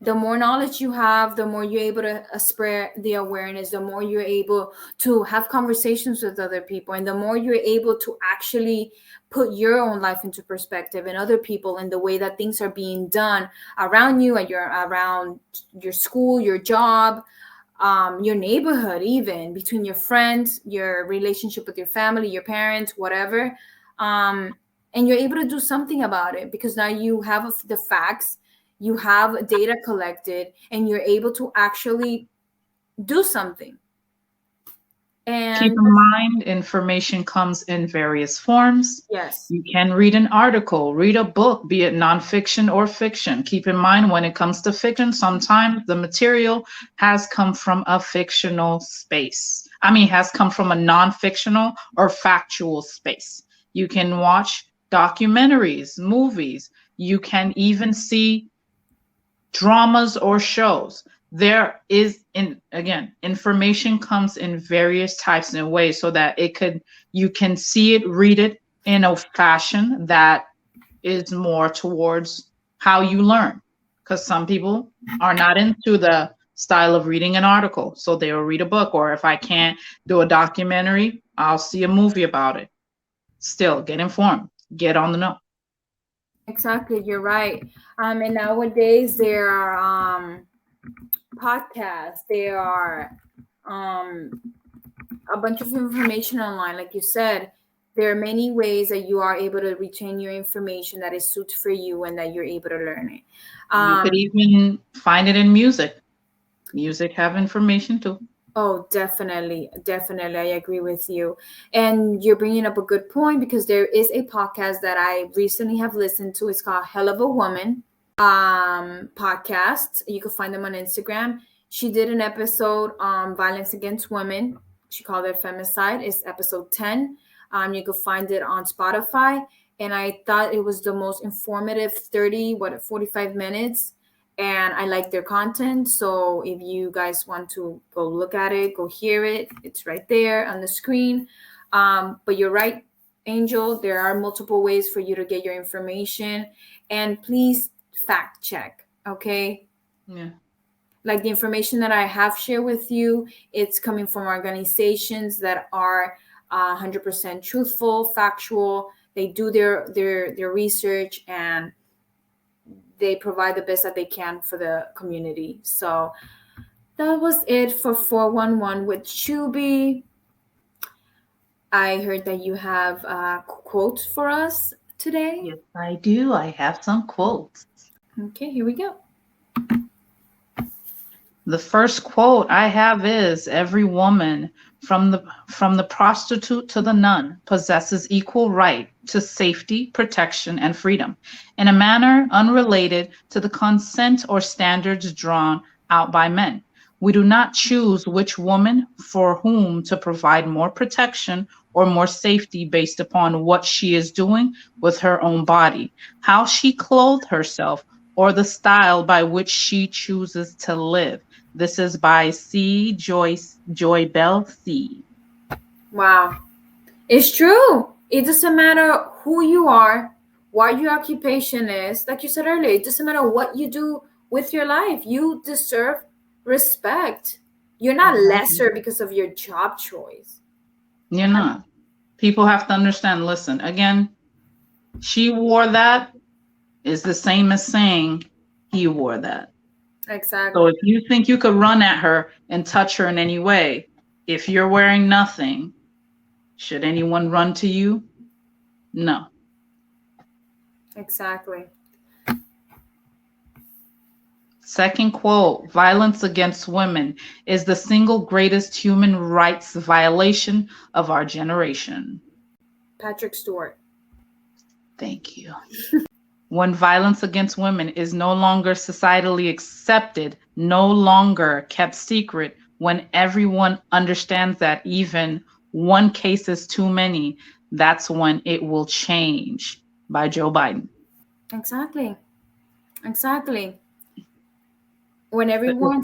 The more knowledge you have, the more you're able to spread the awareness, the more you're able to have conversations with other people, and the more you're able to actually put your own life into perspective and other people in the way that things are being done around you, and around your school, your job, your neighborhood, even between your friends, your relationship with your family, your parents, whatever. And you're able to do something about it because now you have the facts, you have data collected, and you're able to actually do something. And keep in mind, information comes in various forms. yes, You can read an article, read a book, be it nonfiction or fiction. Keep in mind, when it comes to fiction, sometimes the material has come from a fictional space. Has come from a non-fictional or factual space. You can watch documentaries, movies. You can even see dramas or shows. There is, information comes in various types and ways so that you can see it, read it in a fashion that is more towards how you learn. Because some people are not into the style of reading an article, so they will read a book, or if I can't do a documentary, I'll see a movie about it. Still, get informed, get on the know. Exactly, you're right. And nowadays there are podcasts, there are a bunch of information online. Like you said, there are many ways that you are able to retain your information that is suited for you and that you're able to learn it. You could even find it in music. Music have information too. Oh, definitely. Definitely. I agree with you. And you're bringing up a good point because there is a podcast that I recently have listened to. It's called Hell of a Woman podcast. You can find them on Instagram. She did an episode on violence against women. She called it Femicide. It's episode 10. You can find it on Spotify. And I thought it was the most informative 45 minutes. And I like their content. So if you guys want to go look at it, go hear it, it's right there on the screen. But you're right, Angel. There are multiple ways for you to get your information. And please fact check, okay? Yeah. Like the information that I have shared with you, it's coming from organizations that are 100% truthful, factual. They do their research and they provide the best that they can for the community. So that was it for 411 with Shuby. I heard that you have a quote for us today. Yes, I do. I have some quotes. Okay, here we go. The first quote I have is, every woman from the prostitute to the nun possesses equal right to safety, protection, and freedom in a manner unrelated to the consent or standards drawn out by men. We do not choose which woman for whom to provide more protection or more safety based upon what she is doing with her own body, how she clothed herself, or the style by which she chooses to live. This is by C. Joy Bell C. Wow. It's true. It doesn't matter who you are, what your occupation is. Like you said earlier, it doesn't matter what you do with your life. You deserve Respect. You're not Exactly. lesser because of your job choice. You're not. People have to understand. Listen, again, she wore that is the same as saying he wore that. Exactly. So if you think you could run at her and touch her in any way, if you're wearing nothing, should anyone run to you? No. Exactly. Second quote, violence against women is the single greatest human rights violation of our generation. Patrick Stewart. Thank you. When violence against women is no longer societally accepted, no longer kept secret, when everyone understands that even one case is too many, that's when it will change. By Joe Biden. Exactly. Exactly. When everyone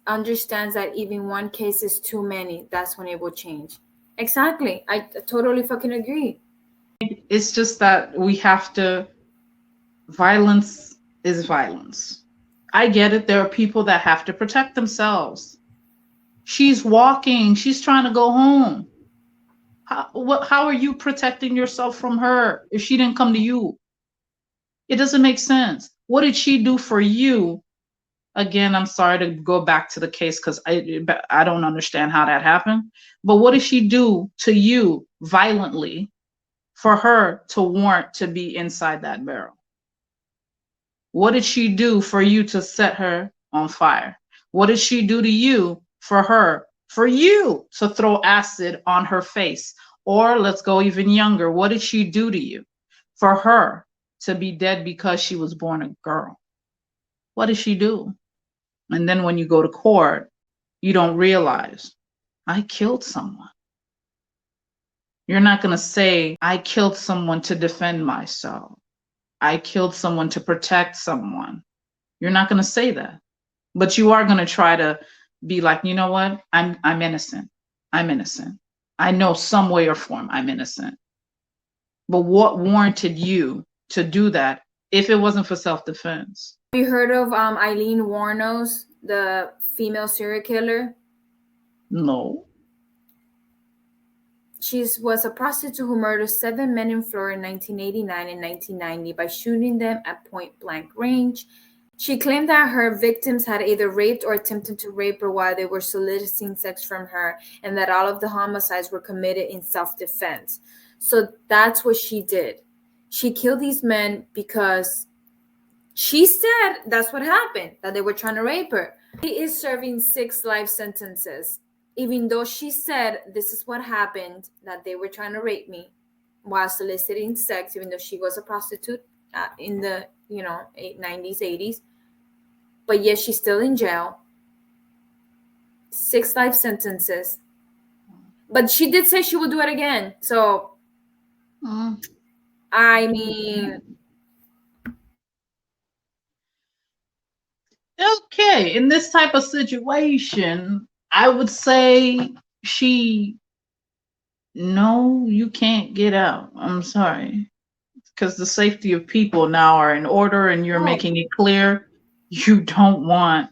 understands that even one case is too many, that's when it will change. Exactly. I totally fucking agree. It's just that we have to, violence is violence. I get it. There are people that have to protect themselves. She's walking, she's trying to go home. How are you protecting yourself from her if she didn't come to you? It doesn't make sense. What did she do for you? Again, I'm sorry to go back to the case because I don't understand how that happened. But what did she do to you violently for her to warrant to be inside that barrel? What did she do for you to set her on fire? What did she do to you for you to throw acid on her face? Or let's go even younger. What did she do to you for her to be dead because she was born a girl? What did she do? And then when you go to court, you don't realize I killed someone. You're not going to say, I killed someone to defend myself. I killed someone to protect someone. You're not going to say that. But you are going to try to be like, you know what? I'm innocent. I'm innocent. I know some way or form I'm innocent. But what warranted you to do that if it wasn't for self-defense? Have you heard of Eileen Warno's, the female serial killer? No. She was a prostitute who murdered 7 men in Florida in 1989 and 1990 by shooting them at point blank range. She claimed that her victims had either raped or attempted to rape her while they were soliciting sex from her, and that all of the homicides were committed in self-defense. So that's what she did. She killed these men because she said that's what happened, that they were trying to rape her. She is serving 6 life sentences, even though she said this is what happened, that they were trying to rape me while soliciting sex, even though she was a prostitute in the 90s, 80s. But yes, she's still in jail. 6 life sentences. But she did say she would do it again. So, I mean... Okay, in this type of situation, I would say no, you can't get out. I'm sorry. Because the safety of people now are in order and you're making it clear you don't want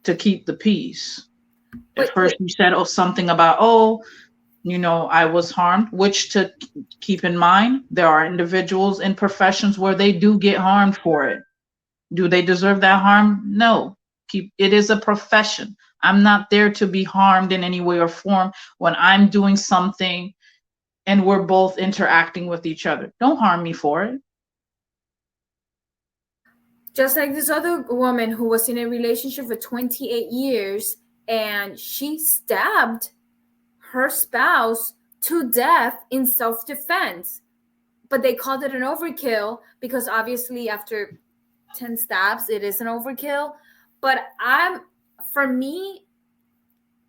to keep the peace. At first you said something about, I was harmed, which to keep in mind, there are individuals in professions where they do get harmed for it. Do they deserve that harm? No. It is a profession. I'm not there to be harmed in any way or form when I'm doing something and we're both interacting with each other. Don't harm me for it. Just like this other woman who was in a relationship for 28 years and she stabbed her spouse to death in self-defense. But they called it an overkill because obviously after 10 stabs, it is an overkill. But for me,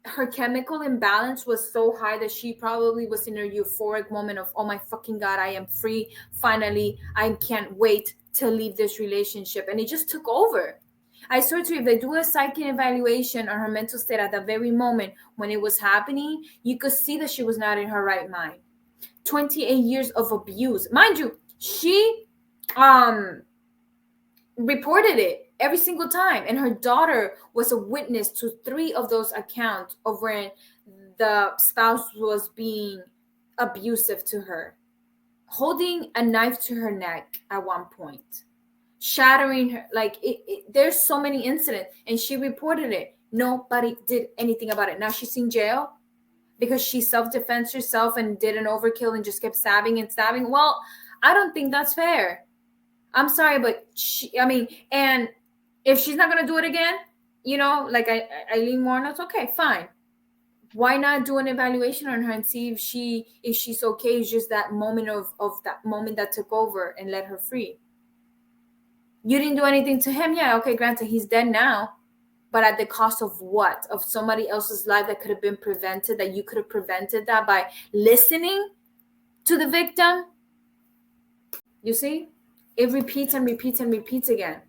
her chemical imbalance was so high that she probably was in a euphoric moment of, oh my fucking God, I am free. Finally, I can't wait to leave this relationship. And it just took over. I swear to you, if they do a psychic evaluation on her mental state at the very moment when it was happening, you could see that she was not in her right mind. 28 years of abuse. Mind you, she reported it. every single time. And her daughter was a witness to 3 of those accounts of when the spouse was being abusive to her, holding a knife to her neck at one point, shattering her. Like there's so many incidents, and she reported it. Nobody did anything about it. Now she's in jail because she self-defends herself and did an overkill and just kept stabbing and stabbing. Well, I don't think that's fair. I'm sorry, but and if she's not gonna do it again, like Eileen Warno, it's okay, fine. Why not do an evaluation on her and see if she's okay? It's just that moment of that moment that took over and let her free. You didn't do anything to him, yeah, okay, granted, he's dead now, but at the cost of what? Of somebody else's life that could have been prevented, that you could have prevented that by listening to the victim. You see, it repeats and repeats and repeats again.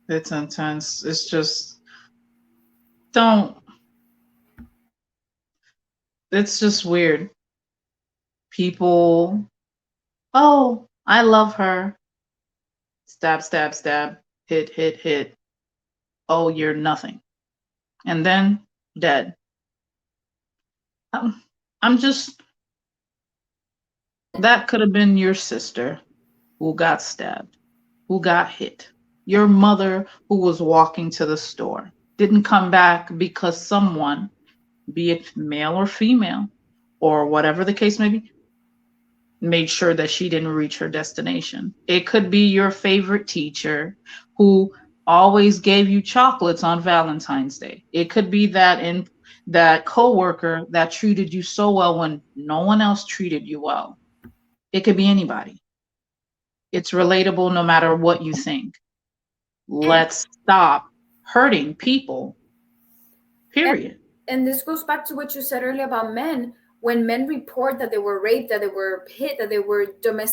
It's intense. It's just it's just weird. People, oh, I love her. Stab, stab, stab, hit, hit, hit. Oh, you're nothing. And then dead. I'm just, that could have been your sister who got stabbed, who got hit. Your mother who was walking to the store didn't come back because someone, be it male or female, or whatever the case may be, made sure that she didn't reach her destination. It could be your favorite teacher who always gave you chocolates on Valentine's Day. It could be that coworker that treated you so well when no one else treated you well. It could be anybody. It's relatable no matter what you think. Let's stop hurting people. Period. And this goes back to what you said earlier about men. When men report that they were raped, that they were hit, that they were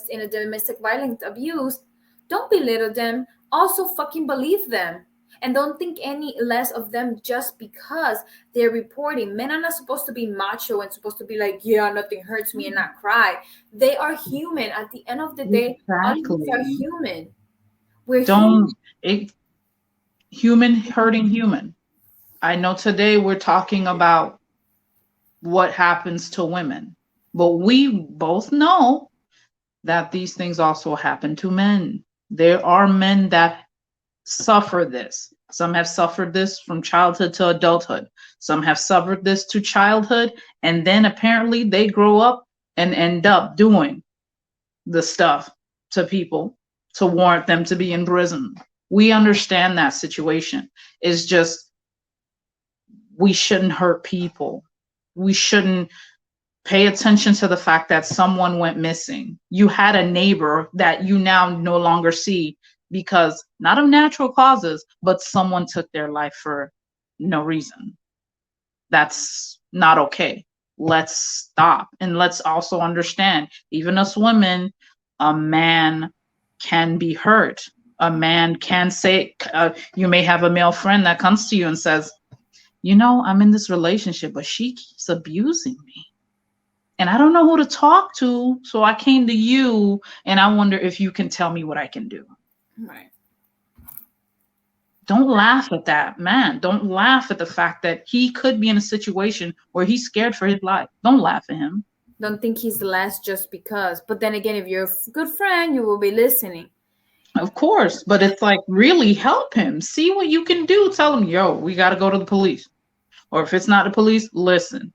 in a domestic violence abuse, don't belittle them. Also fucking believe them. And don't think any less of them just because they're reporting. Men are not supposed to be macho and supposed to be like, yeah, nothing hurts me and not cry. They are human. At the end of the day, all of us are human. We're human hurting human. I know today we're talking about what happens to women, but we both know that these things also happen to men. There are men that suffer this. Some have suffered this from childhood to adulthood. Some have suffered this to childhood, and then apparently they grow up and end up doing the stuff to people to warrant them to be in prison. We understand that situation. It's just, we shouldn't hurt people. We shouldn't pay attention to the fact that someone went missing. You had a neighbor that you now no longer see because not of natural causes, but someone took their life for no reason. That's not okay. Let's stop. And let's also understand, even us women, a man can be hurt. A man can say, you may have a male friend that comes to you and says, I'm in this relationship, but she keeps abusing me. And I don't know who to talk to, so I came to you, and I wonder if you can tell me what I can do. Right. Don't laugh at that, man. Don't laugh at the fact that he could be in a situation where he's scared for his life. Don't laugh at him. Don't think he's less just because. But then again, if you're a good friend, you will be listening. Of course, but it's like, really help him. See what you can do. Tell him, yo, we got to go to the police. Or if it's not the police, listen,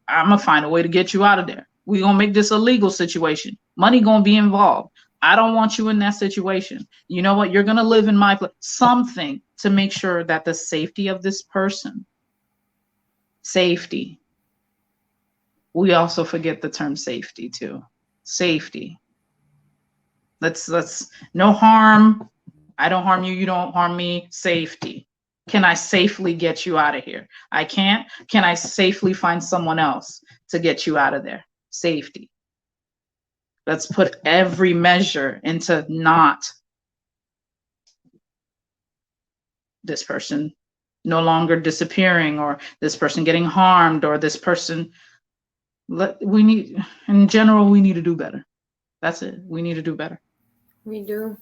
I'm going to find a way to get you out of there. We're going to make this a legal situation. Money going to be involved. I don't want you in that situation. You know what? You're going to live in my place. Something to make sure that the safety of this person, safety. We also forget the term safety too. Safety. Let's no harm. I don't harm you. You don't harm me. Safety. Can I safely get you out of here? I can't. Can I safely find someone else to get you out of there? Safety. Let's put every measure into not this person no longer disappearing, or this person getting harmed, or this person. We need, in general, we need to do better. That's it. We need to do better. We do.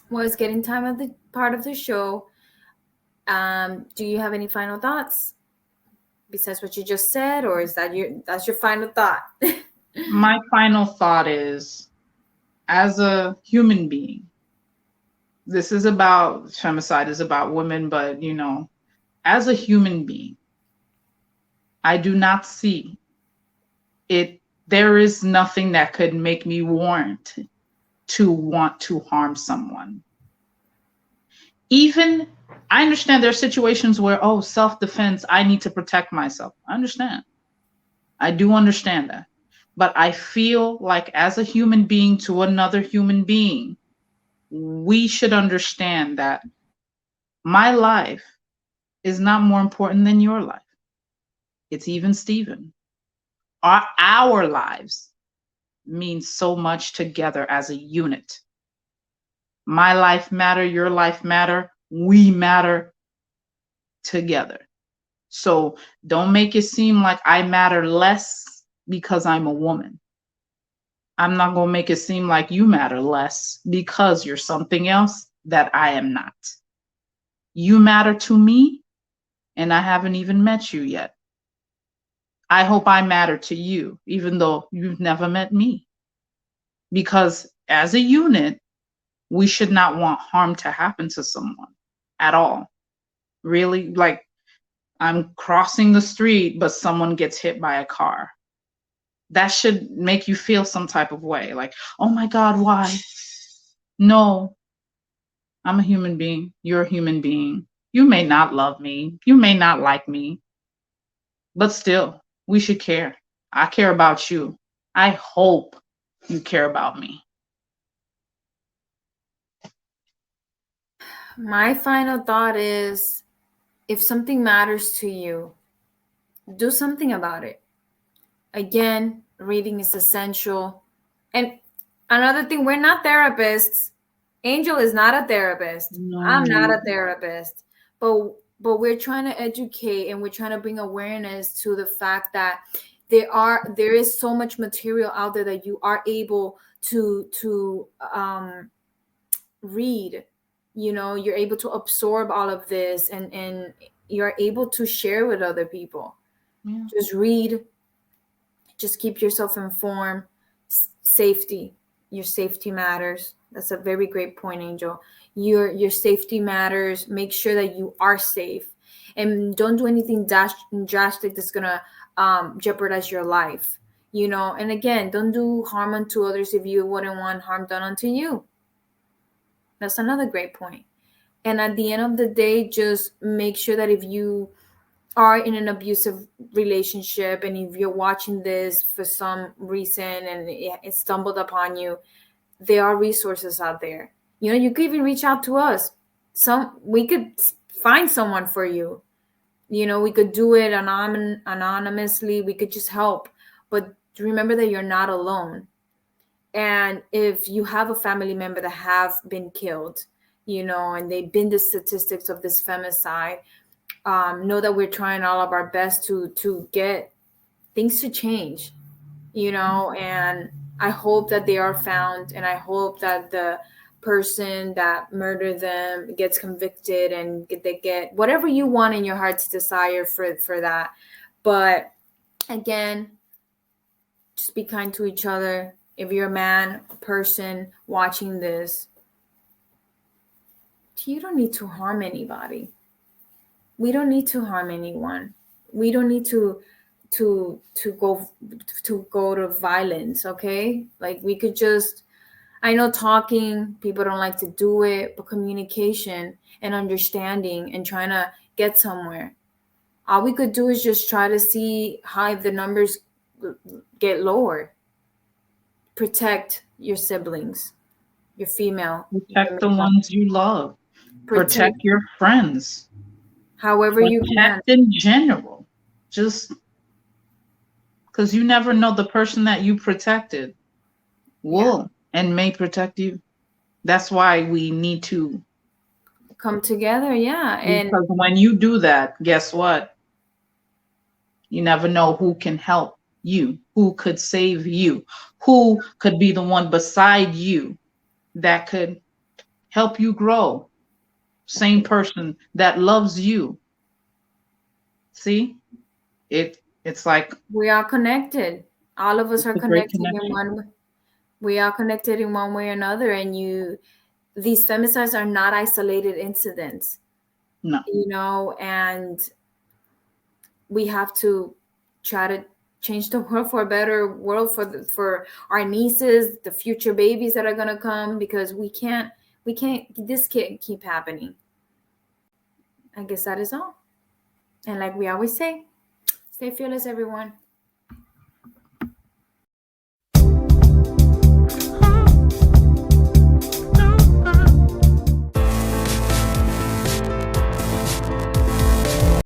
Well, it's getting time of the part of the show. Do you have any final thoughts besides what you just said, or is that's your final thought? My final thought is, as a human being, this is about femicide is about women, but as a human being, I do not see it. There is nothing that could make me warrant to want to harm someone. Even I understand there are situations where, self-defense, I need to protect myself. I understand. I do understand that. But I feel like as a human being to another human being, we should understand that my life is not more important than your life. It's even Stephen. Our lives mean so much together as a unit. My life matter, your life matter, we matter together. So don't make it seem like I matter less because I'm a woman. I'm not going to make it seem like you matter less because you're something else that I am not. You matter to me, and I haven't even met you yet. I hope I matter to you, even though you've never met me. Because as a unit, we should not want harm to happen to someone at all. Really, like I'm crossing the street, but someone gets hit by a car. That should make you feel some type of way. Like, oh my God, why? No, I'm a human being. You're a human being. You may not love me. You may not like me. But still, we should care. I care about you. I hope you care about me. My final thought is, if something matters to you, do something about it. Again, reading is essential. And another thing, we're not therapists. Angel is not a therapist. No. I'm not a therapist. But we're trying to educate, and we're trying to bring awareness to the fact that there is so much material out there that you are able to read. You're able to absorb all of this, and you're able to share with other people. Yeah. Just read. Just keep yourself informed. Safety. Your safety matters. That's a very great point, Angel. Your safety matters. Make sure that you are safe, and don't do anything drastic that's gonna jeopardize your life. And again, don't do harm unto others if you wouldn't want harm done unto you. That's another great point. And at the end of the day, just make sure that if you are in an abusive relationship, and if you're watching this for some reason and it stumbled upon you, there are resources out there. You could even reach out to us. We could find someone for you. We could do it anonymously. We could just help. But remember that you're not alone. And if you have a family member that have been killed, and they've been the statistics of this femicide, know that we're trying all of our best to get things to change, and I hope that they are found, and I hope that the person that murdered them gets convicted, and they get whatever you want in your heart's desire for that. But again, just be kind to each other. If you're a man, a person watching this, you don't need to harm anybody. We don't need to harm anyone. We don't need to go to violence, okay? Like, we could just, I know talking, people don't like to do it, but communication and understanding and trying to get somewhere. All we could do is just try to see how the numbers get lower. Protect your siblings, your female. Protect the ones you love. Protect your friends. However you can. Protect in general. Just because you never know, the person that you protected will and may protect you. That's why we need to come together. Yeah. Because when you do that, guess what? You never know who can help you, who could save you, who could be the one beside you that could help you grow. Same person that loves you. See? It's like We are connected. All of us are a great connected in connection. one. We are connected in one way or another, and these femicides are not isolated incidents. No. And we have to try to change the world for a better world for our nieces, the future babies that are going to come, because this can't keep happening. I guess that is all. And like we always say, stay fearless, everyone.